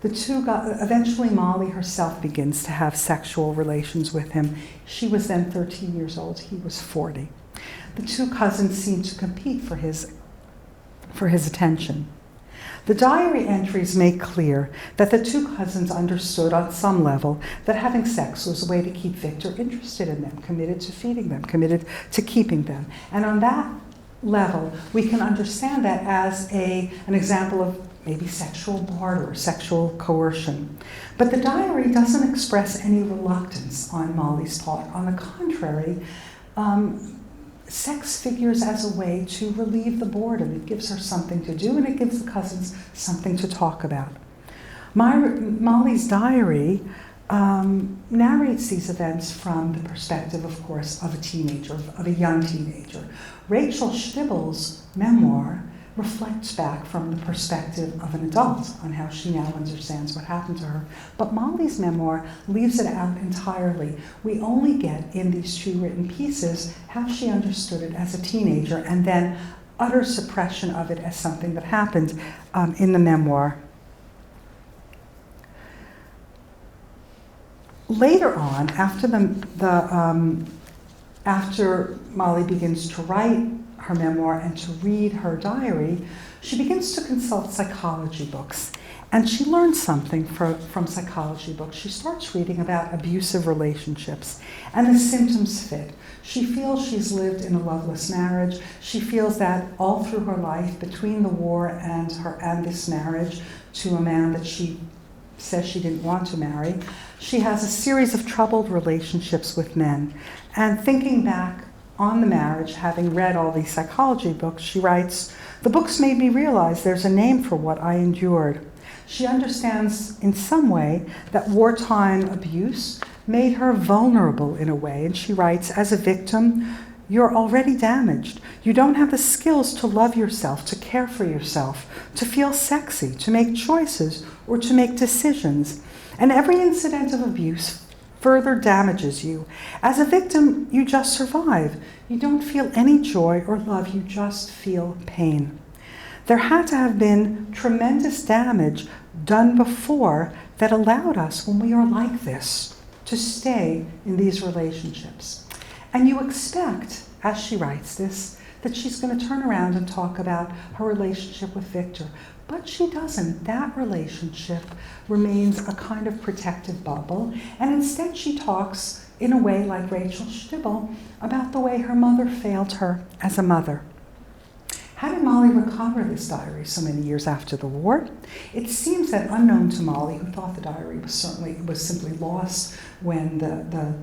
Eventually Molly herself begins to have sexual relations with him. She was then 13 years old, he was 40. The two cousins seem to compete for his attention. The diary entries make clear that the two cousins understood on some level that having sex was a way to keep Victor interested in them, committed to feeding them, committed to keeping them. And on that level, we can understand that as an example of maybe sexual barter or sexual coercion. But the diary doesn't express any reluctance on Molly's part. On the contrary, sex figures as a way to relieve the boredom. It gives her something to do, and it gives the cousins something to talk about. Molly's diary narrates these events from the perspective, of course, of a teenager, of a young teenager. Rachel Stiebel's memoir reflects back from the perspective of an adult on how she now understands what happened to her. But Molly's memoir leaves it out entirely. We only get in these two written pieces how she understood it as a teenager, and then utter suppression of it as something that happened in the memoir. Later on, after Molly begins to write her memoir and to read her diary, she begins to consult psychology books. And she learns something from psychology books. She starts reading about abusive relationships, and the symptoms fit. She feels she's lived in a loveless marriage. She feels that all through her life, between the war and this marriage to a man that she says she didn't want to marry, she has a series of troubled relationships with men. And thinking back on the marriage, having read all these psychology books, she writes, "The books made me realize there's a name for what I endured." She understands in some way that wartime abuse made her vulnerable in a way. And she writes, "As a victim, you're already damaged. You don't have the skills to love yourself, to care for yourself, to feel sexy, to make choices, or to make decisions. And every incident of abuse further damages you. As a victim, you just survive. You don't feel any joy or love, you just feel pain." There had to have been tremendous damage done before that allowed us, when we are like this, to stay in these relationships. And you expect, as she writes this, that she's going to turn around and talk about her relationship with Victor. But she doesn't. That relationship remains a kind of protective bubble. And instead she talks, in a way like Rachel Stiebel, about the way her mother failed her as a mother. How did Molly recover this diary so many years after the war? It seems that, unknown to Molly, who thought the diary was simply lost when the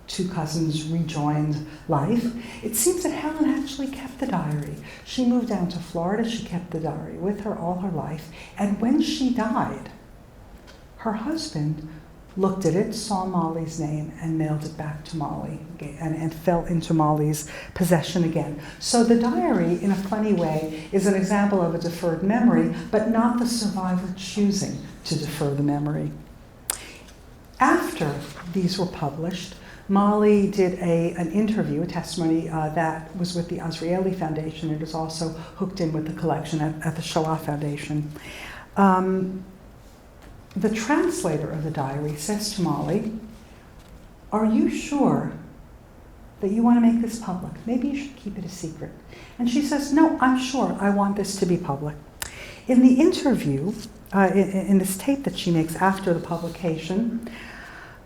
two cousins rejoined life, it seems that Helen actually kept the diary. She moved down to Florida, she kept the diary with her all her life, and when she died, her husband looked at it, saw Molly's name, and mailed it back to Molly, and fell into Molly's possession again. So the diary, in a funny way, is an example of a deferred memory, but not the survivor choosing to defer the memory. After these were published, Molly did an interview, a testimony that was with the Azrieli Foundation. It is also hooked in with the collection at the Shoah Foundation. The translator of the diary says to Molly, "Are you sure that you want to make this public? Maybe you should keep it a secret." And she says, "No, I'm sure I want this to be public." In the interview, in this tape that she makes after the publication,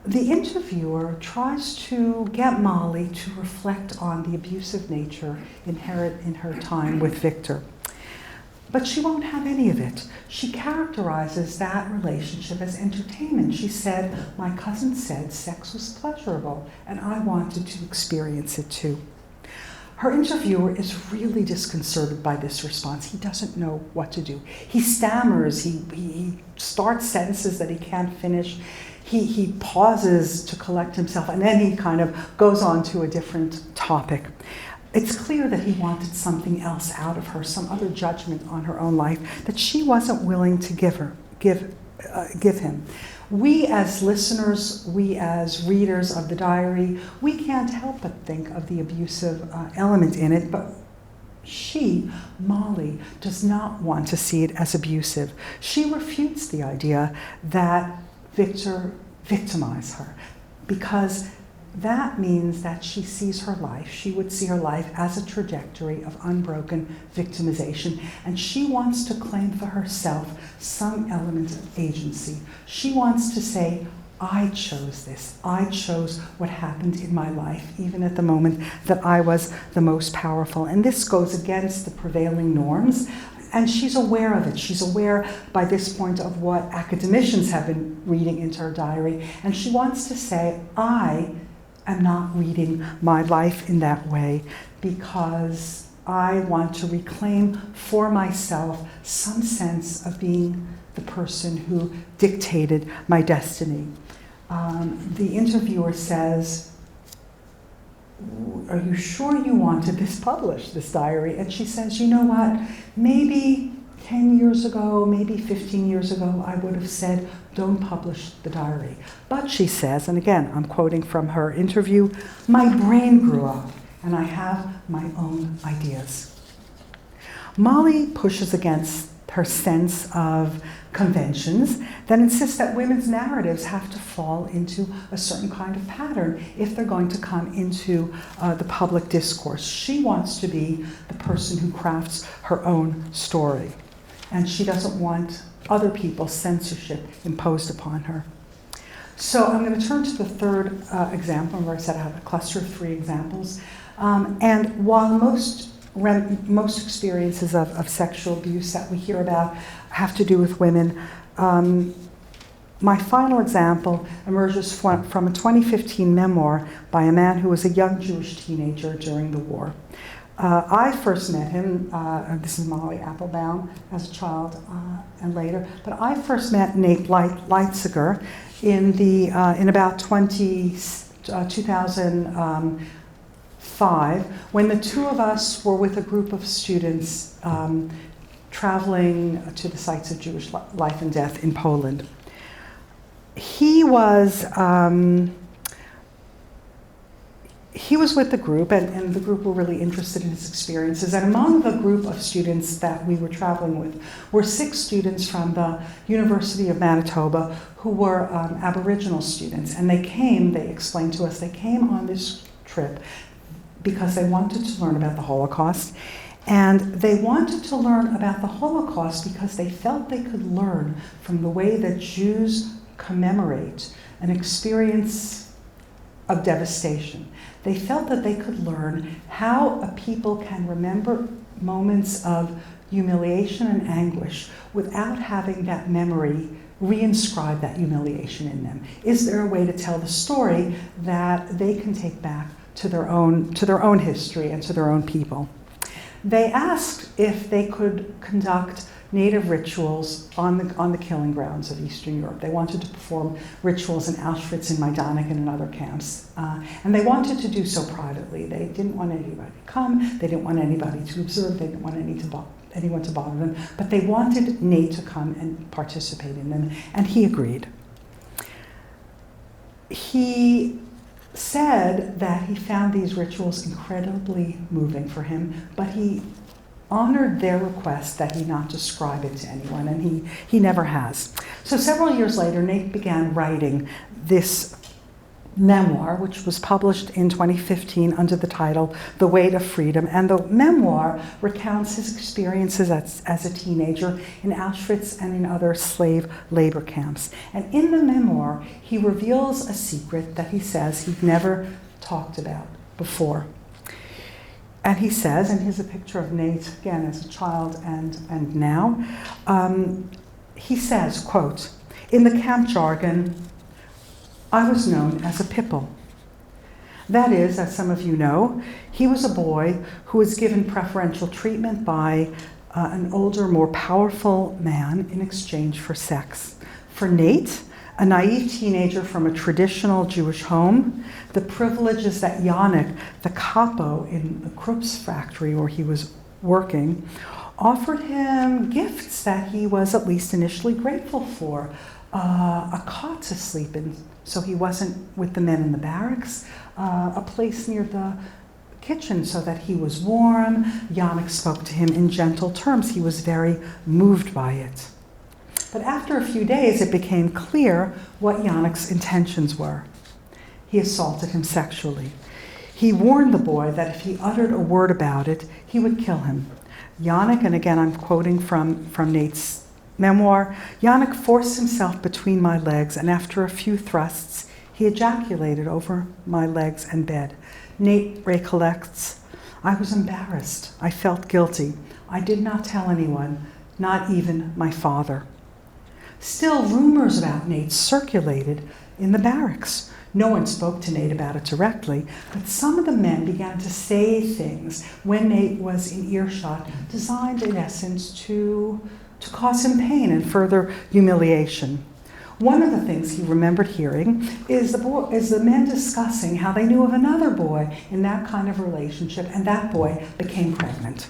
the interviewer tries to get Molly to reflect on the abusive nature inherent in her time with Victor. But she won't have any of it. She characterizes that relationship as entertainment. She said, "My cousin said sex was pleasurable, and I wanted to experience it too." Her interviewer is really disconcerted by this response. He doesn't know what to do. He stammers, he starts sentences that he can't finish. He pauses to collect himself, and then he kind of goes on to a different topic. It's clear that he wanted something else out of her, some other judgment on her own life that she wasn't willing to give him. We as listeners, we as readers of the diary, we can't help but think of the abusive element in it, but she, Molly, does not want to see it as abusive. She refutes the idea that Victor victimized her, because that means that she sees her life, she would see her life as a trajectory of unbroken victimization, and she wants to claim for herself some element of agency. She wants to say, I chose this. I chose what happened in my life, even at the moment that I was the most powerful. And this goes against the prevailing norms. And she's aware of it. She's aware by this point of what academicians have been reading into her diary. And she wants to say, I am not reading my life in that way because I want to reclaim for myself some sense of being the person who dictated my destiny. The interviewer says, "Are you sure you wanted this published, this diary?" And she says, "You know what, maybe 10 years ago, maybe 15 years ago, I would have said, don't publish the diary. But," she says, and again, I'm quoting from her interview, "my brain grew up and I have my own ideas." Molly pushes against her sense of conventions that insist that women's narratives have to fall into a certain kind of pattern if they're going to come into the public discourse. She wants to be the person who crafts her own story, and she doesn't want other people's censorship imposed upon her. So I'm going to turn to the third example, where I said I have a cluster of 3 examples. And while most experiences of sexual abuse that we hear about have to do with women, my final example emerges from a 2015 memoir by a man who was a young Jewish teenager during the war. I first met him, this is Molly Applebaum, as a child and later, but I first met Nate Leitziger in about 2005, when the two of us were with a group of students traveling to the sites of Jewish life and death in Poland. He was with the group, and the group were really interested in his experiences. And among the group of students that we were traveling with were 6 students from the University of Manitoba who were Aboriginal students. And they explained to us, they came on this trip because they wanted to learn about the Holocaust. And they wanted to learn about the Holocaust because they felt they could learn from the way that Jews commemorate an experience of devastation. They felt that they could learn how a people can remember moments of humiliation and anguish without having that memory reinscribe that humiliation in them. Is there a way to tell the story that they can take back to their own history and to their own people? They asked if they could conduct native rituals on the killing grounds of Eastern Europe. They wanted to perform rituals in Auschwitz and Majdanek and in other camps. And they wanted to do so privately. They didn't want anybody to come. They didn't want anybody to observe. They didn't want anyone to bother them. But they wanted Nate to come and participate in them. And he agreed. He said that he found these rituals incredibly moving for him, but he honored their request that he not describe it to anyone, and he never has. So several years later, Nate began writing this memoir, which was published in 2015 under the title The Way to Freedom. And the memoir recounts his experiences as a teenager in Auschwitz and in other slave labor camps. And in the memoir, he reveals a secret that he says he'd never talked about before. And he says, and here's a picture of Nate, again, as a child and now, he says, quote, "In the camp jargon, I was known as a pipple. That is, as some of you know, he was a boy who was given preferential treatment by an older, more powerful man in exchange for sex. For Nate, a naive teenager from a traditional Jewish home, the privileges that Yannick, the capo in the Krupp's factory where he was working, offered him gifts that he was at least initially grateful for. A cot to sleep in, so he wasn't with the men in the barracks, a place near the kitchen so that he was warm. Yannick spoke to him in gentle terms. He was very moved by it. But after a few days, it became clear what Yannick's intentions were. He assaulted him sexually. He warned the boy that if he uttered a word about it, he would kill him. Yannick, and again I'm quoting from Nate's memoir, Yannick forced himself between my legs, and after a few thrusts, he ejaculated over my legs and bed. Nate recollects, I was embarrassed. I felt guilty. I did not tell anyone, not even my father. Still, rumors about Nate circulated in the barracks. No one spoke to Nate about it directly, but some of the men began to say things when Nate was in earshot, designed in essence to cause him pain and further humiliation. One of the things he remembered hearing is the men discussing how they knew of another boy in that kind of relationship, and that boy became pregnant.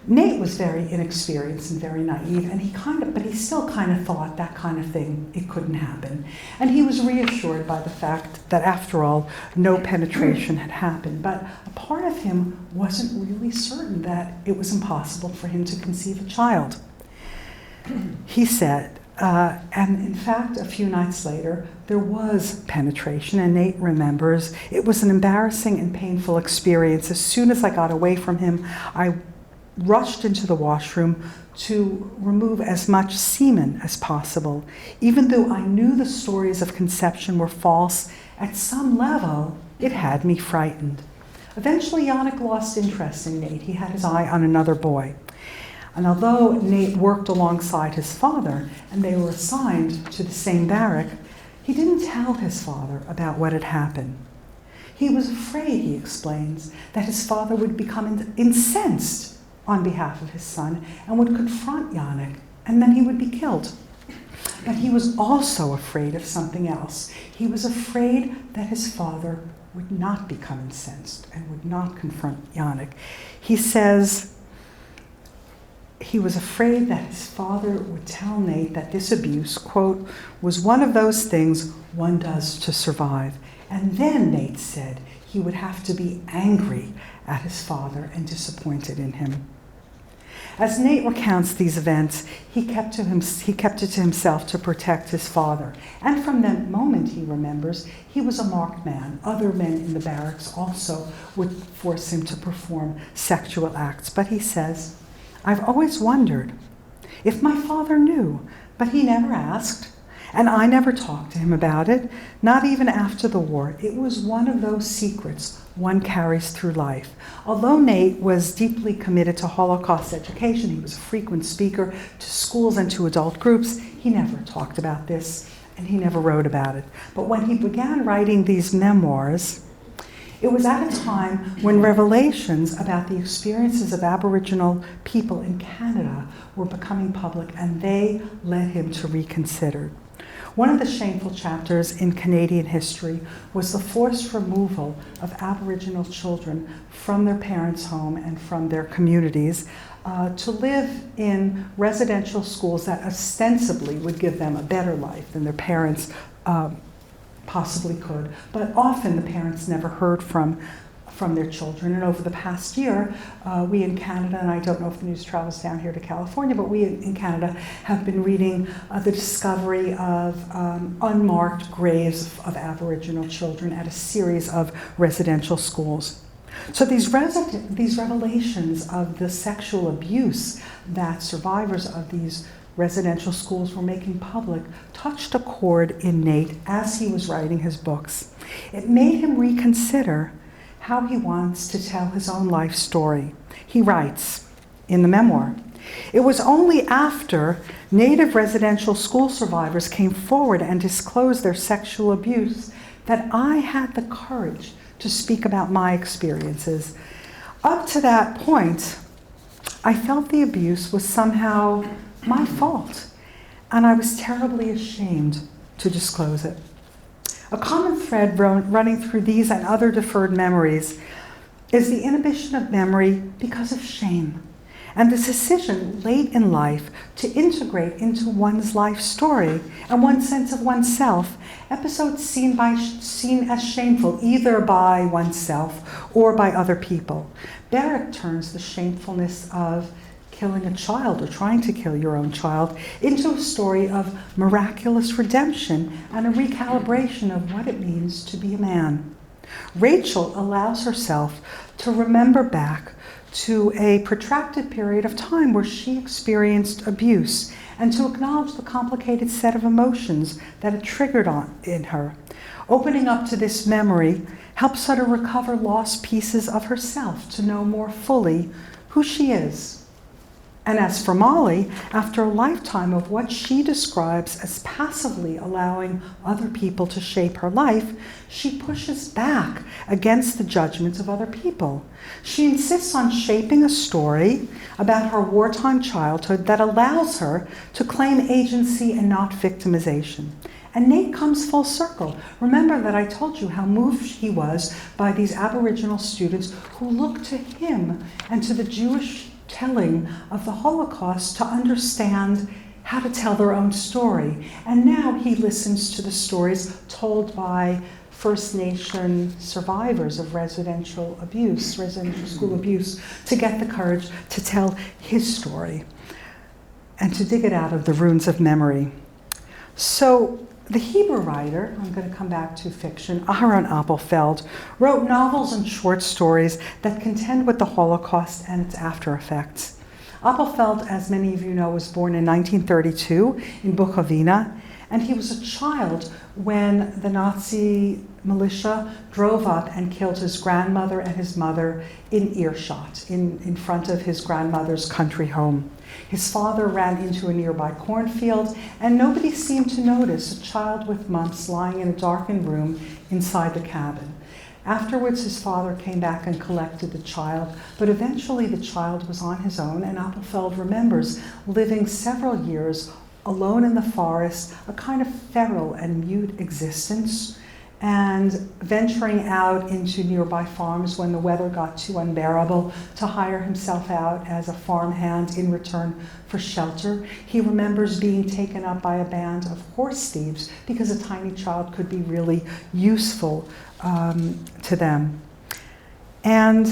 Nate was very inexperienced and very naive, and but he still kind of thought that kind of thing, it couldn't happen. And he was reassured by the fact that after all, no penetration had happened. But a part of him wasn't really certain that it was impossible for him to conceive a child. He said, and in fact, a few nights later, there was penetration, and Nate remembers, it was an embarrassing and painful experience. As soon as I got away from him, I rushed into the washroom to remove as much semen as possible. Even though I knew the stories of conception were false, at some level, it had me frightened. Eventually, Yannick lost interest in Nate. He had his eye on another boy. And although Nate worked alongside his father, and they were assigned to the same barrack, he didn't tell his father about what had happened. He was afraid, he explains, that his father would become incensed on behalf of his son and would confront Yannick, and then he would be killed. But he was also afraid of something else. He was afraid that his father would not become incensed and would not confront Yannick. He says he was afraid that his father would tell Nate that this abuse, quote, was one of those things one does to survive. And then, Nate said, he would have to be angry at his father and disappointed in him. As Nate recounts these events, he kept it to himself to protect his father. And from that moment, he remembers, he was a marked man. Other men in the barracks also would force him to perform sexual acts. But he says, I've always wondered if my father knew, but he never asked, and I never talked to him about it, not even after the war. It was one of those secrets one carries through life. Although Nate was deeply committed to Holocaust education, he was a frequent speaker to schools and to adult groups, he never talked about this, and he never wrote about it. But when he began writing these memoirs, it was at a time when revelations about the experiences of Aboriginal people in Canada were becoming public, and they led him to reconsider. One of the shameful chapters in Canadian history was the forced removal of Aboriginal children from their parents' home and from their communities to live in residential schools that ostensibly would give them a better life than their parents possibly could. But often the parents never heard from from their children. And over the past year, we in Canada, and I don't know if the news travels down here to California, but we in Canada have been reading the discovery of unmarked graves of Aboriginal children at a series of residential schools. So these revelations of the sexual abuse that survivors of these residential schools were making public touched a chord in Nate as he was writing his books. It made him reconsider how he wants to tell his own life story. He writes in the memoir, "It was only after Native residential school survivors came forward and disclosed their sexual abuse that I had the courage to speak about my experiences. Up to that point, I felt the abuse was somehow my fault, and I was terribly ashamed to disclose it." A common thread running through these and other deferred memories is the inhibition of memory because of shame, and the decision late in life to integrate into one's life story and one's sense of oneself episodes seen as shameful either by oneself or by other people. Barrett turns the shamefulness of killing a child or trying to kill your own child into a story of miraculous redemption and a recalibration of what it means to be a man. Rachel allows herself to remember back to a protracted period of time where she experienced abuse and to acknowledge the complicated set of emotions that it triggered in her. Opening up to this memory helps her to recover lost pieces of herself, to know more fully who she is. And as for Molly, after a lifetime of what she describes as passively allowing other people to shape her life, she pushes back against the judgments of other people. She insists on shaping a story about her wartime childhood that allows her to claim agency and not victimization. And Nate comes full circle. Remember that I told you how moved he was by these Aboriginal students who looked to him and to the Jewish telling of the Holocaust to understand how to tell their own story. And now he listens to the stories told by First Nation survivors of residential school abuse, to get the courage to tell his story and to dig it out of the ruins of memory. So the Hebrew writer, I'm going to come back to fiction, Aharon Appelfeld, wrote novels and short stories that contend with the Holocaust and its after effects. Appelfeld, as many of you know, was born in 1932 in Bukovina, and he was a child when the Nazi militia drove up and killed his grandmother and his mother in earshot, in front of his grandmother's country home. His father ran into a nearby cornfield, and nobody seemed to notice a child with mumps lying in a darkened room inside the cabin. Afterwards, his father came back and collected the child, but eventually the child was on his own, and Appelfeld remembers living several years alone in the forest, a kind of feral and mute existence, and venturing out into nearby farms when the weather got too unbearable to hire himself out as a farmhand in return for shelter. He remembers being taken up by a band of horse thieves because a tiny child could be really useful to them. And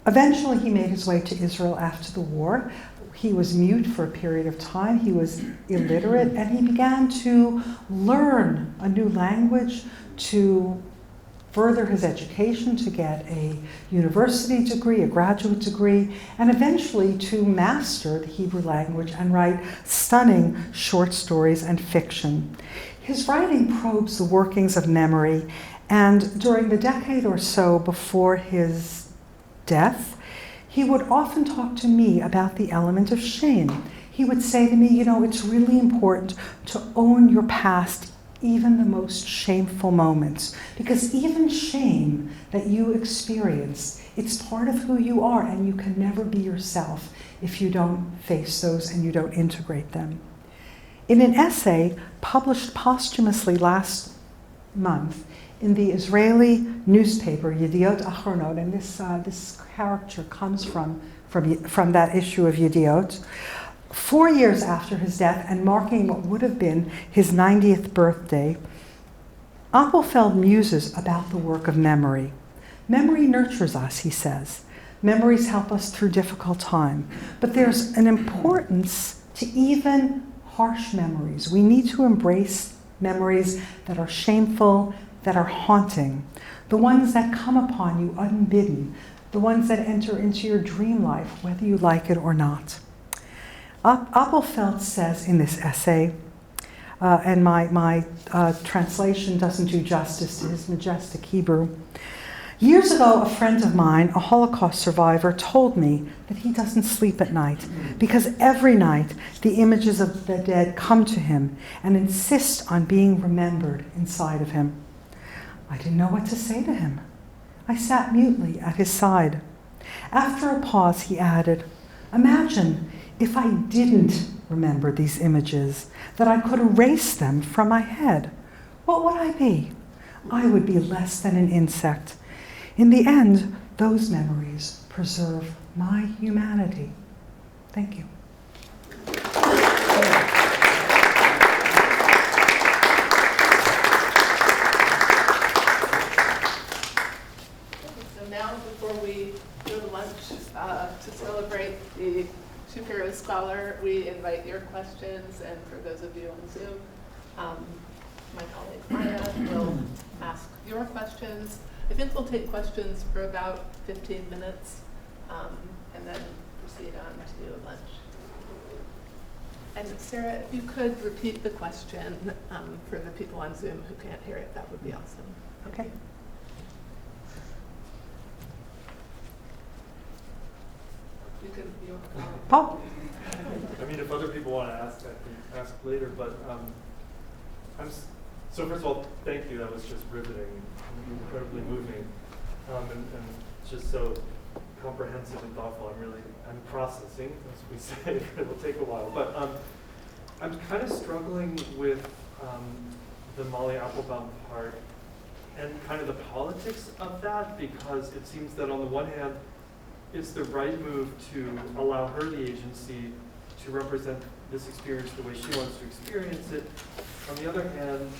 eventually he made his way to Israel after the war. He was mute for a period of time, he was illiterate, and he began to learn a new language, to further his education, to get a university degree, a graduate degree, and eventually to master the Hebrew language and write stunning short stories and fiction. His writing probes the workings of memory, and during the decade or so before his death, he would often talk to me about the element of shame. He would say to me, you know, it's really important to own your past, even the most shameful moments, because even shame that you experience, it's part of who you are, and you can never be yourself if you don't face those and you don't integrate them. In an essay published posthumously last month in the Israeli newspaper Yediot Achronot, and this character comes from that issue of Yediot, 4 years after his death and marking what would have been his 90th birthday, Appelfeld muses about the work of memory. Memory nurtures us, he says. Memories help us through difficult time. But there's an importance to even harsh memories. We need to embrace memories that are shameful, that are haunting, the ones that come upon you unbidden, the ones that enter into your dream life, whether you like it or not. Appelfeld says in this essay, and my translation doesn't do justice to his majestic Hebrew. Years ago, a friend of mine, a Holocaust survivor, told me that he doesn't sleep at night because every night the images of the dead come to him and insist on being remembered inside of him. I didn't know what to say to him. I sat mutely at his side. After a pause, he added, "Imagine if I didn't remember these images, that I could erase them from my head. What would I be? I would be less than an insect. In the end, those memories preserve my humanity." Thank you. So now, before we go to lunch to celebrate the Shapiro Scholar, we invite your questions, and for those of you on Zoom, my colleague Maya will ask your questions. I think we'll take questions for about 15 minutes and then proceed on to lunch. And Sarah, if you could repeat the question for the people on Zoom who can't hear it, that would be awesome. Okay. You could, Paul? I mean, if other people want to ask, I can ask later, but so first of all, thank you. That was just riveting, incredibly moving, and just so comprehensive and thoughtful. I'm processing, as we say. It'll take a while, but I'm kind of struggling with the Molly Applebaum part and kind of the politics of that, because it seems that on the one hand, it's the right move to allow her the agency to represent this experience the way she wants to experience it. On the other hand,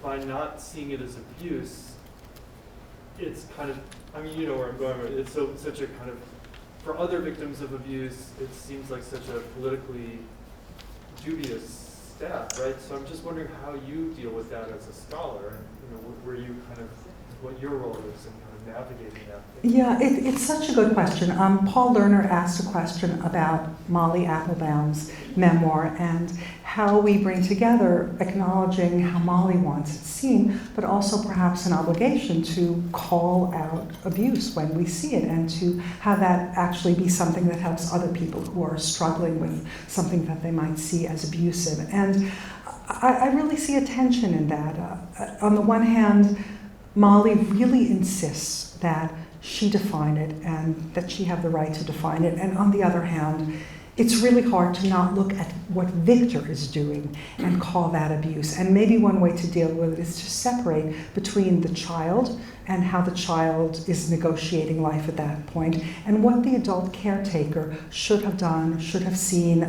by not seeing it as abuse, it's kind of, I mean, you know where I'm going with it. It's such a kind of, for other victims of abuse, it seems like such a politically dubious step, right? So I'm just wondering how you deal with that as a scholar, and where you kind of, what your role is in kind of navigating that thing. Yeah, it's such a good question. Paul Lerner asked a question about Molly Applebaum's memoir and how we bring together acknowledging how Molly wants it seen, but also perhaps an obligation to call out abuse when we see it, and to have that actually be something that helps other people who are struggling with something that they might see as abusive. And I really see a tension in that. On the one hand, Molly really insists that she define it and that she have the right to define it. And on the other hand, it's really hard to not look at what Victor is doing and call that abuse. And maybe one way to deal with it is to separate between the child and how the child is negotiating life at that point, and what the adult caretaker should have done, should have seen,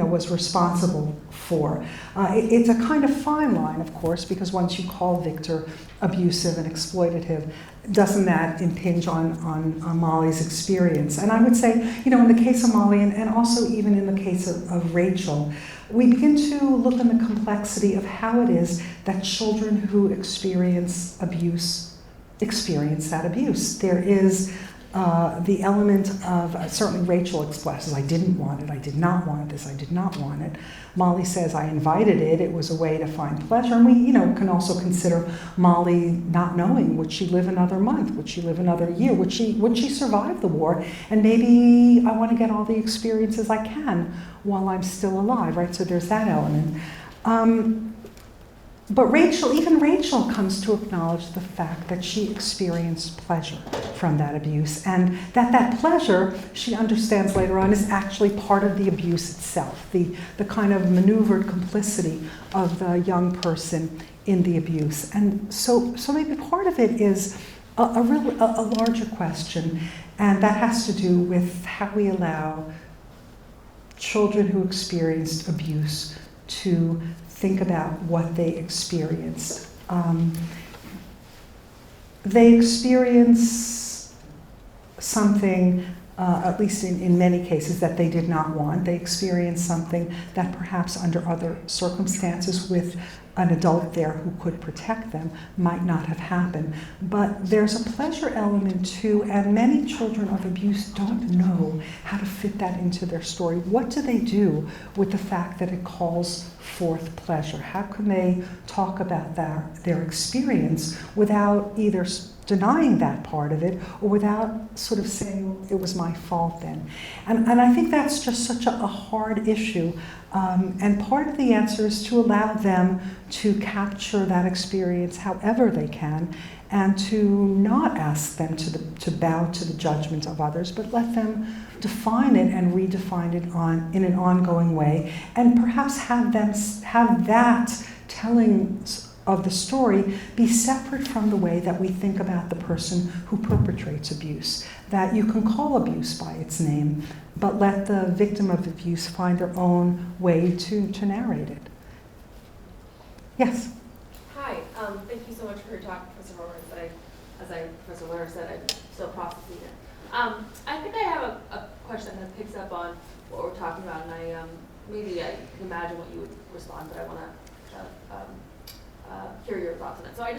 was responsible for. It's a kind of fine line, of course, because once you call Victor abusive and exploitative, doesn't that impinge on Molly's experience? And I would say, in the case of Molly, and also even in the case of Rachel, we begin to look at the complexity of how it is that children who experience abuse experience that abuse. There is the element of, certainly Rachel expresses, I didn't want it, I did not want this, I did not want it. Molly says, I invited it, it was a way to find pleasure. And we, can also consider Molly not knowing, would she live another month? Would she live another year? Would she survive the war? And maybe I want to get all the experiences I can while I'm still alive, right? So there's that element. But even Rachel comes to acknowledge the fact that she experienced pleasure from that abuse, and that pleasure, she understands later on, is actually part of the abuse itself, the kind of maneuvered complicity of the young person in the abuse. And so maybe part of it is a larger question, and that has to do with how we allow children who experienced abuse to think about what they experienced. they experience something, at least in many cases, that they did not want. They experience something that perhaps under other circumstances with an adult there who could protect them might not have happened. But there's a pleasure element too, and many children of abuse don't know how to fit that into their story. What do they do with the fact that it calls forth pleasure? How can they talk about their experience without either denying that part of it or without sort of saying it was my fault then? And I think that's just such a hard issue. And part of the answer is to allow them to capture that experience however they can, and to not ask them to bow to the judgment of others, but let them define it and redefine it in an ongoing way, and perhaps have that telling of the story be separate from the way that we think about the person who perpetrates abuse. That you can call abuse by its name, but let the victim of abuse find their own way to narrate it. Yes? Hi, thank you so much for your talk, Professor Horowitz. As Professor Lerner said, I'm still processing it. I think I have a question that picks up on what we're talking about, and maybe I can imagine what you would respond, but I want to hear your thoughts on it. So I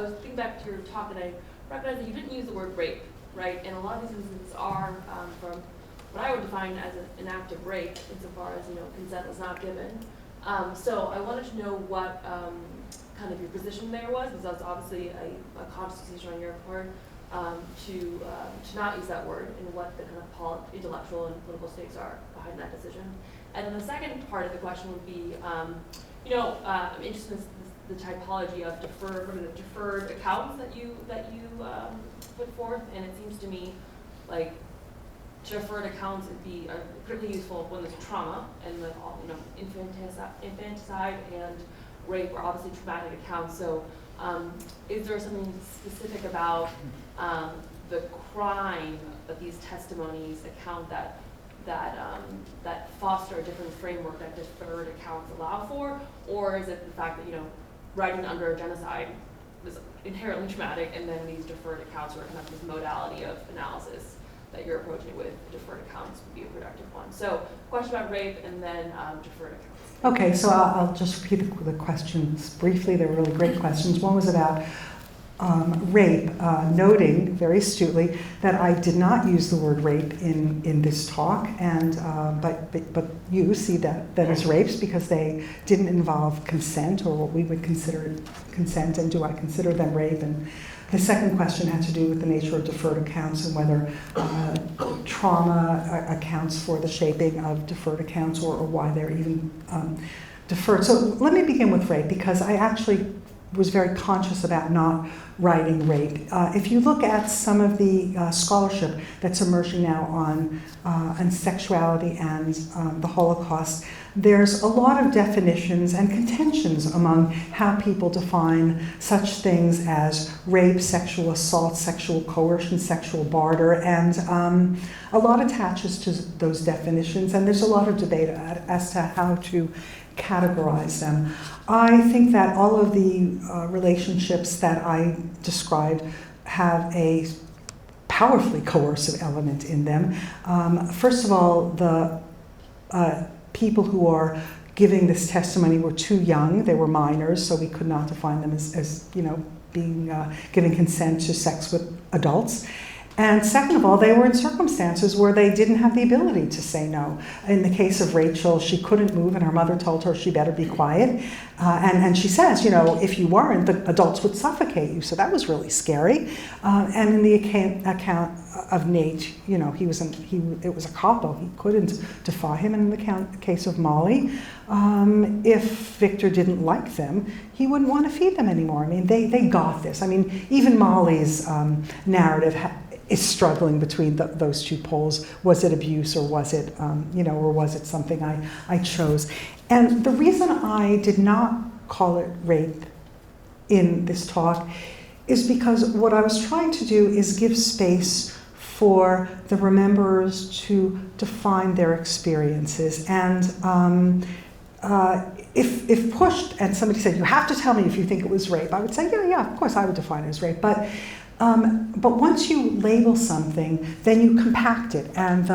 was thinking back to your talk, and I recognized that you didn't use the word rape, right? And a lot of these instances are from what I would define as an act of rape, insofar as consent was not given. So I wanted to know what kind of your position there was, because that's obviously a conscious decision on your part to not use that word, and what the kind of intellectual and political stakes are behind that decision. And then the second part of the question would be, I'm interested in the typology of deferred accounts that you put forth, and it seems to me like deferred accounts would be particularly useful when there's trauma, and like all infanticide and rape are obviously traumatic accounts. So is there something specific about the crime that these testimonies account that foster a different framework that deferred accounts allow for, or is it the fact that writing under a genocide was inherently traumatic, and then these deferred accounts are kind of this modality of analysis that you're approaching with deferred accounts would be a productive one? So question about rape, and then deferred accounts. Okay, so I'll just repeat the questions briefly. They were really great questions. One was about rape, noting very astutely that I did not use the word rape in this talk, and but you see that as rapes because they didn't involve consent, or what we would consider consent, and do I consider them rape? And the second question had to do with the nature of deferred accounts and whether trauma accounts for the shaping of deferred accounts, or why they're even deferred. So let me begin with rape, because I actually was very conscious about not writing rape. If you look at some of the scholarship that's emerging now on sexuality and the Holocaust, there's a lot of definitions and contentions among how people define such things as rape, sexual assault, sexual coercion, sexual barter, and a lot attaches to those definitions, and there's a lot of debate as to how to categorize them. I think that all of the relationships that I described have a powerfully coercive element in them. First of all, the people who are giving this testimony were too young. They were minors, so we could not define them as being giving consent to sex with adults. And second of all, they were in circumstances where they didn't have the ability to say no. In the case of Rachel, she couldn't move, and her mother told her she better be quiet. And she says, if you weren't, the adults would suffocate you. So that was really scary. And in the account of Nate, it was a couple. He couldn't defy him. And in the case of Molly, if Victor didn't like them, he wouldn't want to feed them anymore. I mean, they got this. I mean, even Molly's narrative is struggling between those two poles. Was it abuse, or was it, or was it something I chose? And the reason I did not call it rape in this talk is because what I was trying to do is give space for the rememberers to define their experiences. And if pushed and somebody said, you have to tell me if you think it was rape, I would say, yeah, of course I would define it as rape. But But once you label something, then you compact it, and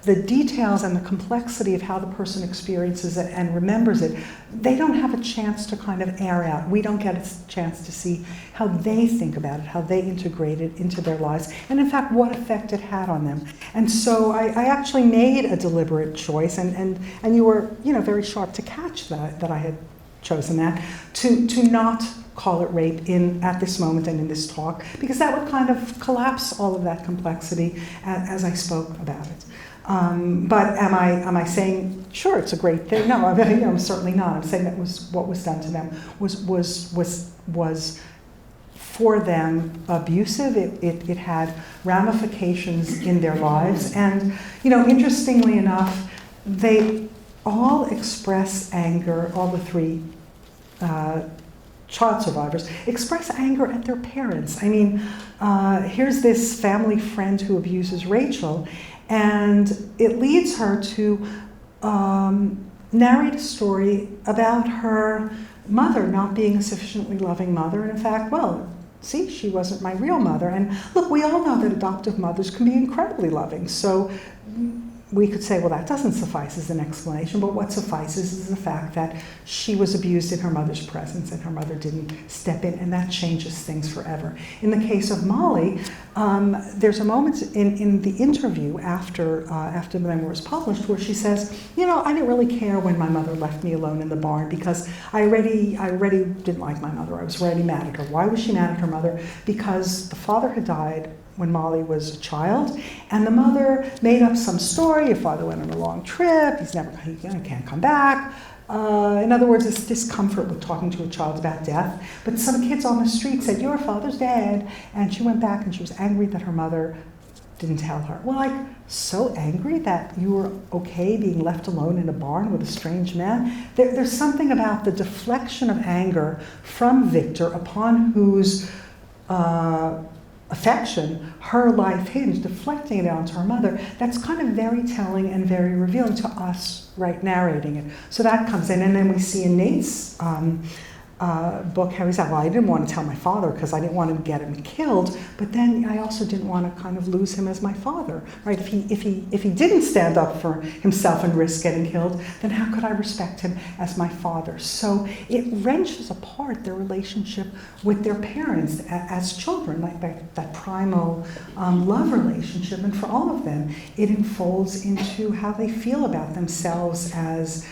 the details and the complexity of how the person experiences it and remembers it, they don't have a chance to kind of air out. We don't get a chance to see how they think about it, how they integrate it into their lives, and in fact, what effect it had on them. And so I actually made a deliberate choice, and you were, very sharp to catch that I had chosen that, to not call it rape at this moment and in this talk, because that would kind of collapse all of that complexity as I spoke about it. But am I saying, sure, it's a great thing? No, I'm certainly not. I'm saying that what was done to them was for them abusive. It had ramifications in their lives, and interestingly enough, they all express anger. All the three child survivors express anger at their parents. I mean, here's this family friend who abuses Rachel, and it leads her to narrate a story about her mother not being a sufficiently loving mother, and in fact, see, she wasn't my real mother. And look, we all know that adoptive mothers can be incredibly loving, so we could say, well, that doesn't suffice as an explanation, but what suffices is the fact that she was abused in her mother's presence and her mother didn't step in, and that changes things forever. In the case of Molly, there's a moment in the interview after the memoir was published where she says, I didn't really care when my mother left me alone in the barn because I already didn't like my mother. I was already mad at her. Why was she mad at her mother? Because the father had died when Molly was a child, and the mother made up some story. Your father went on a long trip, he can't come back. In other words, this discomfort with talking to a child about death. But some kids on the street said, your father's dead, and she went back and she was angry that her mother didn't tell her. Well, so angry that you were okay being left alone in a barn with a strange man? There's something about the deflection of anger from Victor, upon whose affection her life hinged, deflecting it onto her mother, that's kind of very telling and very revealing to us, right, narrating it. So that comes in, and then we see in Nate's book how he said, I didn't want to tell my father because I didn't want to get him killed, but then I also didn't want to kind of lose him as my father, right? If he didn't stand up for himself and risk getting killed, then how could I respect him as my father? So it wrenches apart their relationship with their parents as children, like that primal love relationship, and for all of them, it unfolds into how they feel about themselves as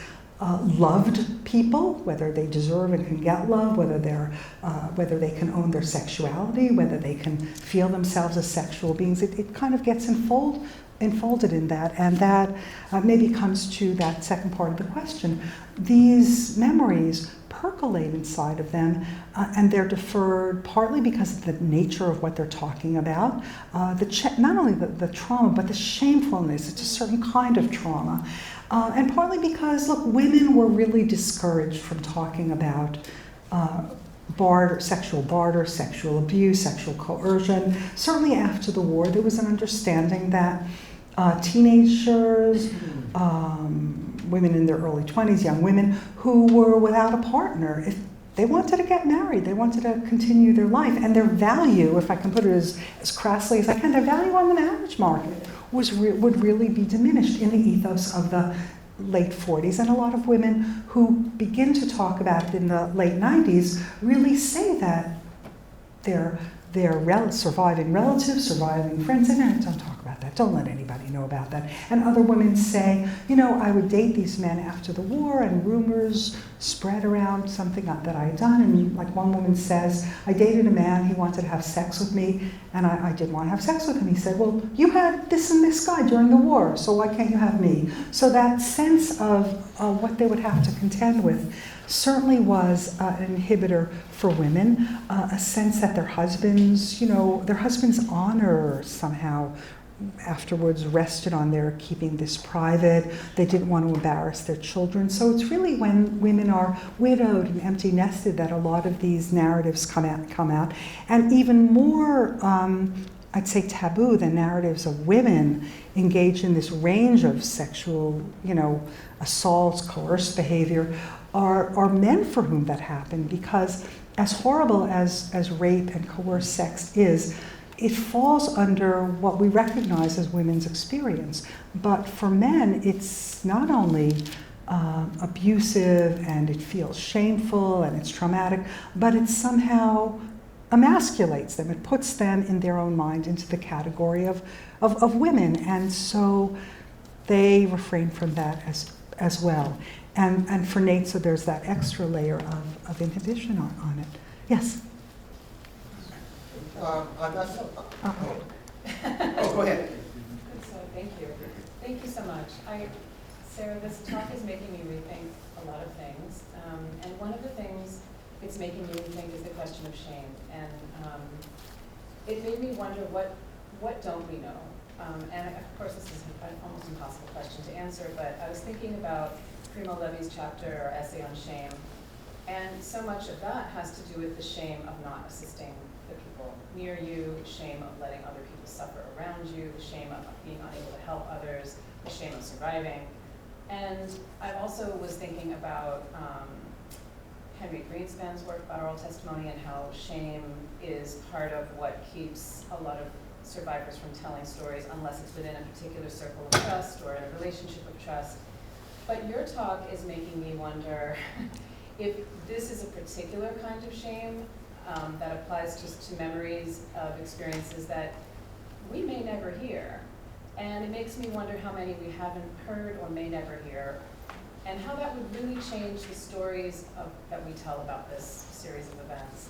loved people, whether they deserve and can get love, whether they can own their sexuality, whether they can feel themselves as sexual beings. It kind of gets enfolded in that, and that maybe comes to that second part of the question. These memories percolate inside of them, and they're deferred partly because of the nature of what they're talking about, not only the trauma, but the shamefulness. It's a certain kind of trauma. And partly because, look, women were really discouraged from talking about sexual barter, sexual abuse, sexual coercion. Certainly after the war, there was an understanding that teenagers, women in their early 20s, young women who were without a partner, if they wanted to get married, they wanted to continue their life, and their value, if I can put it as crassly as I can, their value on the marriage market would really be diminished in the ethos of the late 40s. And a lot of women who begin to talk about it in the late 90s really say that their surviving relatives, surviving friends, and don't talk about that, don't let anybody know about that. And other women say, I would date these men after the war, and rumors spread around something that I had done. And like one woman says, I dated a man, he wanted to have sex with me, and I didn't want to have sex with him. He said, well, you had this and this guy during the war, so why can't you have me? So that sense of what they would have to contend with certainly was an inhibitor for women, a sense that their husbands' honor somehow afterwards rested on their keeping this private. They didn't want to embarrass their children. So it's really when women are widowed and empty nested that a lot of these narratives come out. And even more, I'd say, taboo than narratives of women engaged in this range of sexual, assaults, coerced behavior, are men for whom that happened, because as horrible as rape and coerced sex is, it falls under what we recognize as women's experience. But for men, it's not only abusive and it feels shameful and it's traumatic, but it somehow emasculates them. It puts them in their own mind into the category of women. And so they refrain from that as well. And for Nate, so there's that extra layer of inhibition on it. Yes? Oh, go ahead. So, thank you. Thank you so much. Sarah, this talk is making me rethink a lot of things. And one of the things it's making me rethink is the question of shame. And it made me wonder, what don't we know? And of course, this is an almost impossible question to answer, but I was thinking about Primo Levi's chapter or essay on shame. And so much of that has to do with the shame of not assisting the people near you, the shame of letting other people suffer around you, the shame of being unable to help others, the shame of surviving. And I also was thinking about Henry Greenspan's work about oral testimony and how shame is part of what keeps a lot of survivors from telling stories unless it's within a particular circle of trust or in a relationship of trust. But your talk is making me wonder if this is a particular kind of shame that applies just to memories of experiences that we may never hear. And it makes me wonder how many we haven't heard or may never hear, and how that would really change the stories that we tell about this series of events.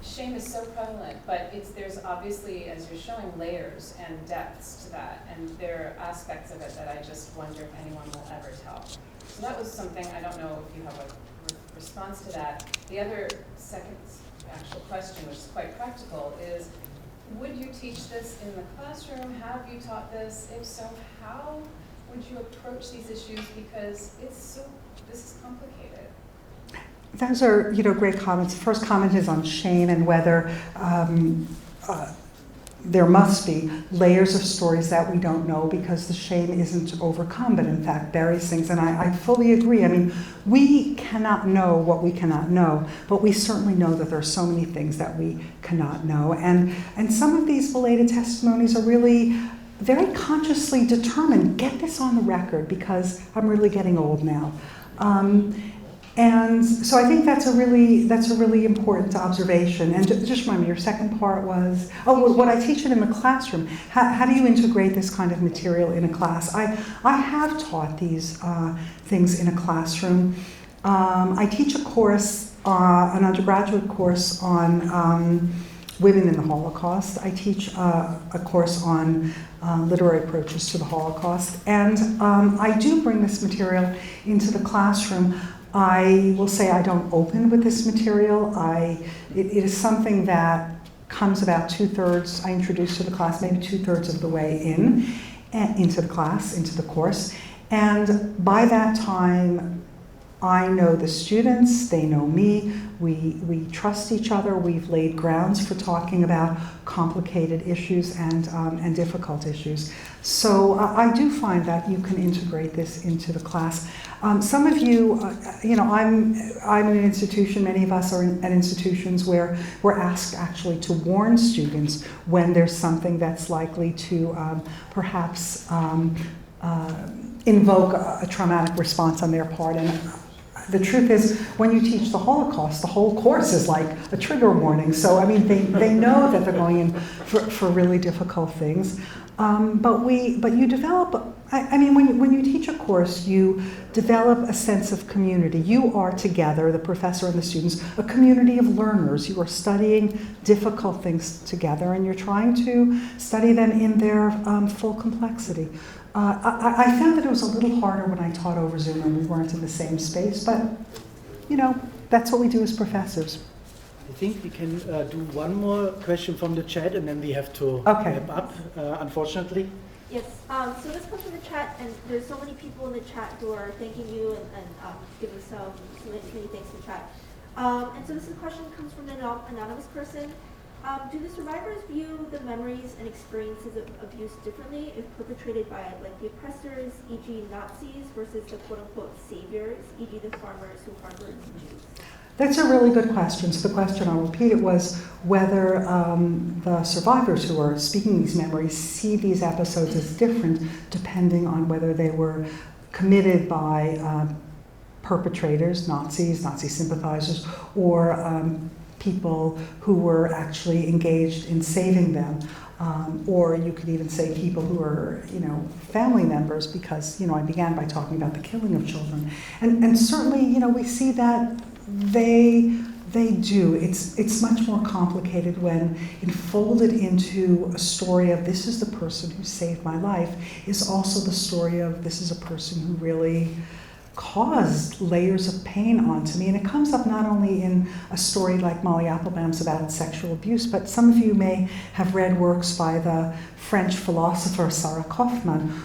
Shame is so prevalent, but there's obviously, as you're showing, layers and depths to that, and there are aspects of it that I just wonder if anyone will ever tell. So that was something, I don't know if you have a response to that. The other second actual question, which is quite practical, is would you teach this in the classroom? Have you taught this? If so, how would you approach these issues? Because this is complicated. Those are, great comments. The first comment is on shame and whether there must be layers of stories that we don't know because the shame isn't overcome, but in fact buries things. And I fully agree. I mean, we cannot know what we cannot know, but we certainly know that there are so many things that we cannot know. And some of these belated testimonies are really very consciously determined. Get this on the record because I'm really getting old now. And so I think that's a really important observation. And just remember, your second part was, what I teach it in the classroom. How do you integrate this kind of material in a class? I have taught these things in a classroom. I teach a course, an undergraduate course on women in the Holocaust. I teach a course on literary approaches to the Holocaust. And I do bring this material into the classroom. I will say I don't open with this material. It is something that comes about 2/3, I introduce to the class, maybe 2/3 of the way into the class, into the course. And by that time, I know the students, they know me, we trust each other, we've laid grounds for talking about complicated issues and difficult issues. So I do find that you can integrate this into the class. Some of you, I'm in an institution, many of us are at institutions where we're asked actually to warn students when there's something that's likely to perhaps invoke a traumatic response on their part. And the truth is, when you teach the Holocaust, the whole course is like a trigger warning. So, I mean, they know that they're going in for really difficult things. But you develop, when you teach a course, you develop a sense of community. You are together, the professor and the students, a community of learners. You are studying difficult things together, and you're trying to study them in their full complexity. I found that it was a little harder when I taught over Zoom and we weren't in the same space, but, that's what we do as professors. I think we can do one more question from the chat and then we have to wrap up, unfortunately. Yes, so this comes from the chat, and there's so many people in the chat who are thanking you and giving so many thanks in the chat. And so this question comes from an anonymous person. Do the survivors view the memories and experiences of abuse differently if perpetrated by the oppressors, e.g. Nazis, versus the quote-unquote saviors, e.g. the farmers who harbored Jews? That's a really good question. So the question, I'll repeat it, was whether the survivors who are speaking these memories see these episodes as different depending on whether they were committed by perpetrators, Nazis, Nazi sympathizers, or people who were actually engaged in saving them. Or you could even say people who are, family members, because, I began by talking about the killing of children. And certainly, we see that they do. It's much more complicated when enfolded into a story of this is the person who saved my life is also the story of this is a person who really caused layers of pain onto me. And it comes up not only in a story like Molly Applebaum's about sexual abuse, but some of you may have read works by the French philosopher Sara R,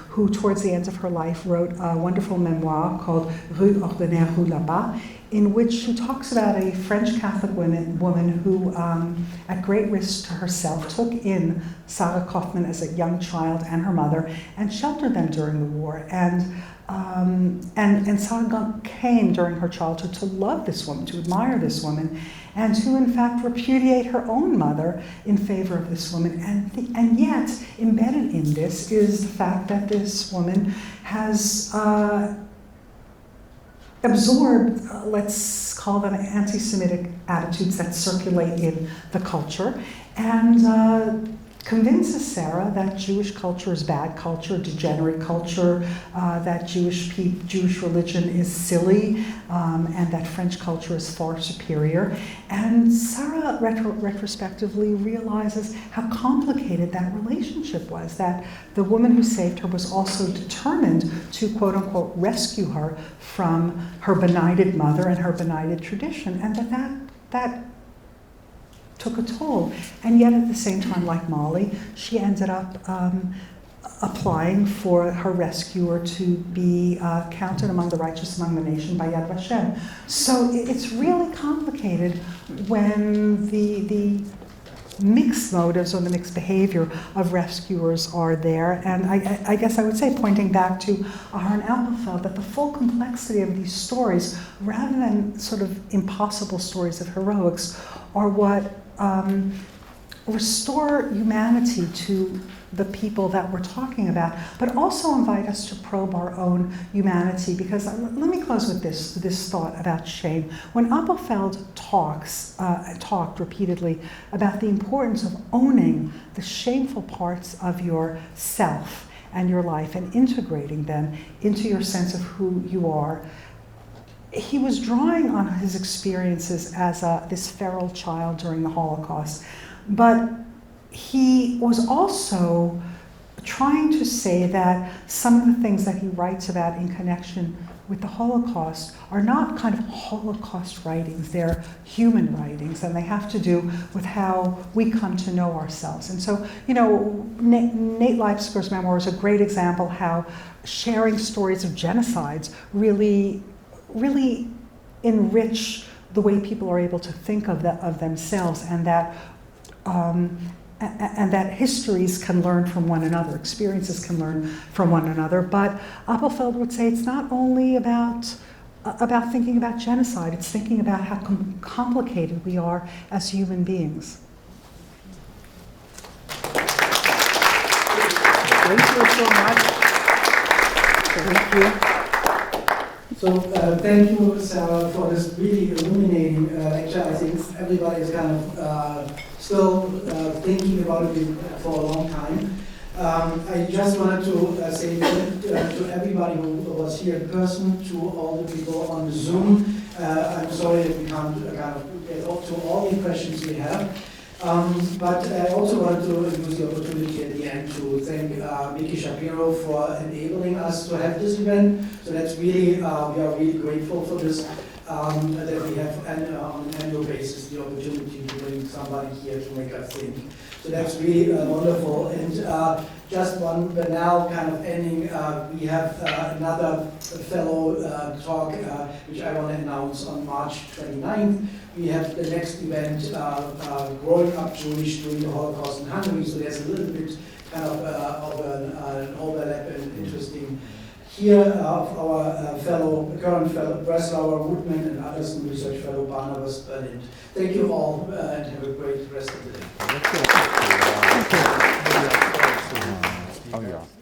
who towards the end of her life wrote a wonderful memoir called Rue Ordinaire Rue Là-bas, in which she talks about a French Catholic woman who, at great risk to herself, took in Sara Kaufman as a young child and her mother and sheltered them during the war. And Sara came during her childhood to love this woman, to admire this woman, and to in fact repudiate her own mother in favor of this woman. And yet, embedded in this is the fact that this woman has absorbed, let's call them anti-Semitic attitudes that circulate in the culture, and convinces Sara that Jewish culture is bad culture, degenerate culture, that Jewish religion is silly, and that French culture is far superior. And Sara retrospectively realizes how complicated that relationship was, that the woman who saved her was also determined to, quote unquote, rescue her from her benighted mother and her benighted tradition, and that took a toll. And yet at the same time, like Molly, she ended up applying for her rescuer to be counted among the righteous among the nation by Yad Vashem. So it's really complicated when the mixed motives or the mixed behavior of rescuers are there. And I guess I would say, pointing back to Aharon Appelfeld, that the full complexity of these stories, rather than sort of impossible stories of heroics, are what restore humanity to the people that we're talking about, but also invite us to probe our own humanity. Because let me close with this thought about shame. When Appelfeld talked repeatedly about the importance of owning the shameful parts of yourself and your life and integrating them into your sense of who you are, he was drawing on his experiences as this feral child during the Holocaust, but he was also trying to say that some of the things that he writes about in connection with the Holocaust are not kind of Holocaust writings, they're human writings, and they have to do with how we come to know ourselves. And so, Nate Leipziger's memoir is a great example how sharing stories of genocides really enrich the way people are able to think of themselves, and that histories can learn from one another, experiences can learn from one another. But Appelfeld would say it's not only about thinking about genocide, it's thinking about how complicated we are as human beings. Thank you so much. Thank you. So thank you, Sara, for this really illuminating lecture. I think everybody is kind of still thinking about it for a long time. I just wanted to say to everybody who was here in person, to all the people on the Zoom, I'm sorry that we can't kind of get up to all the questions we have. But I also want to use the opportunity at the end to thank Vicky Shapiro for enabling us to have this event. So that's really, we are really grateful for this, that we have on an annual basis the opportunity to bring somebody here to make us think. So that's really wonderful. And just one, but now kind of ending, we have another fellow talk, which I want to announce on March 29th. We have the next event, Growing Up Jewish During the Holocaust in Hungary. So there's a little bit kind of an overlap and interesting here. of our current fellow, Breslauer, Woodman, and Anderson Research Fellow Barnabas Berlin. Thank you all, and have a great rest of the day. Oh, yeah.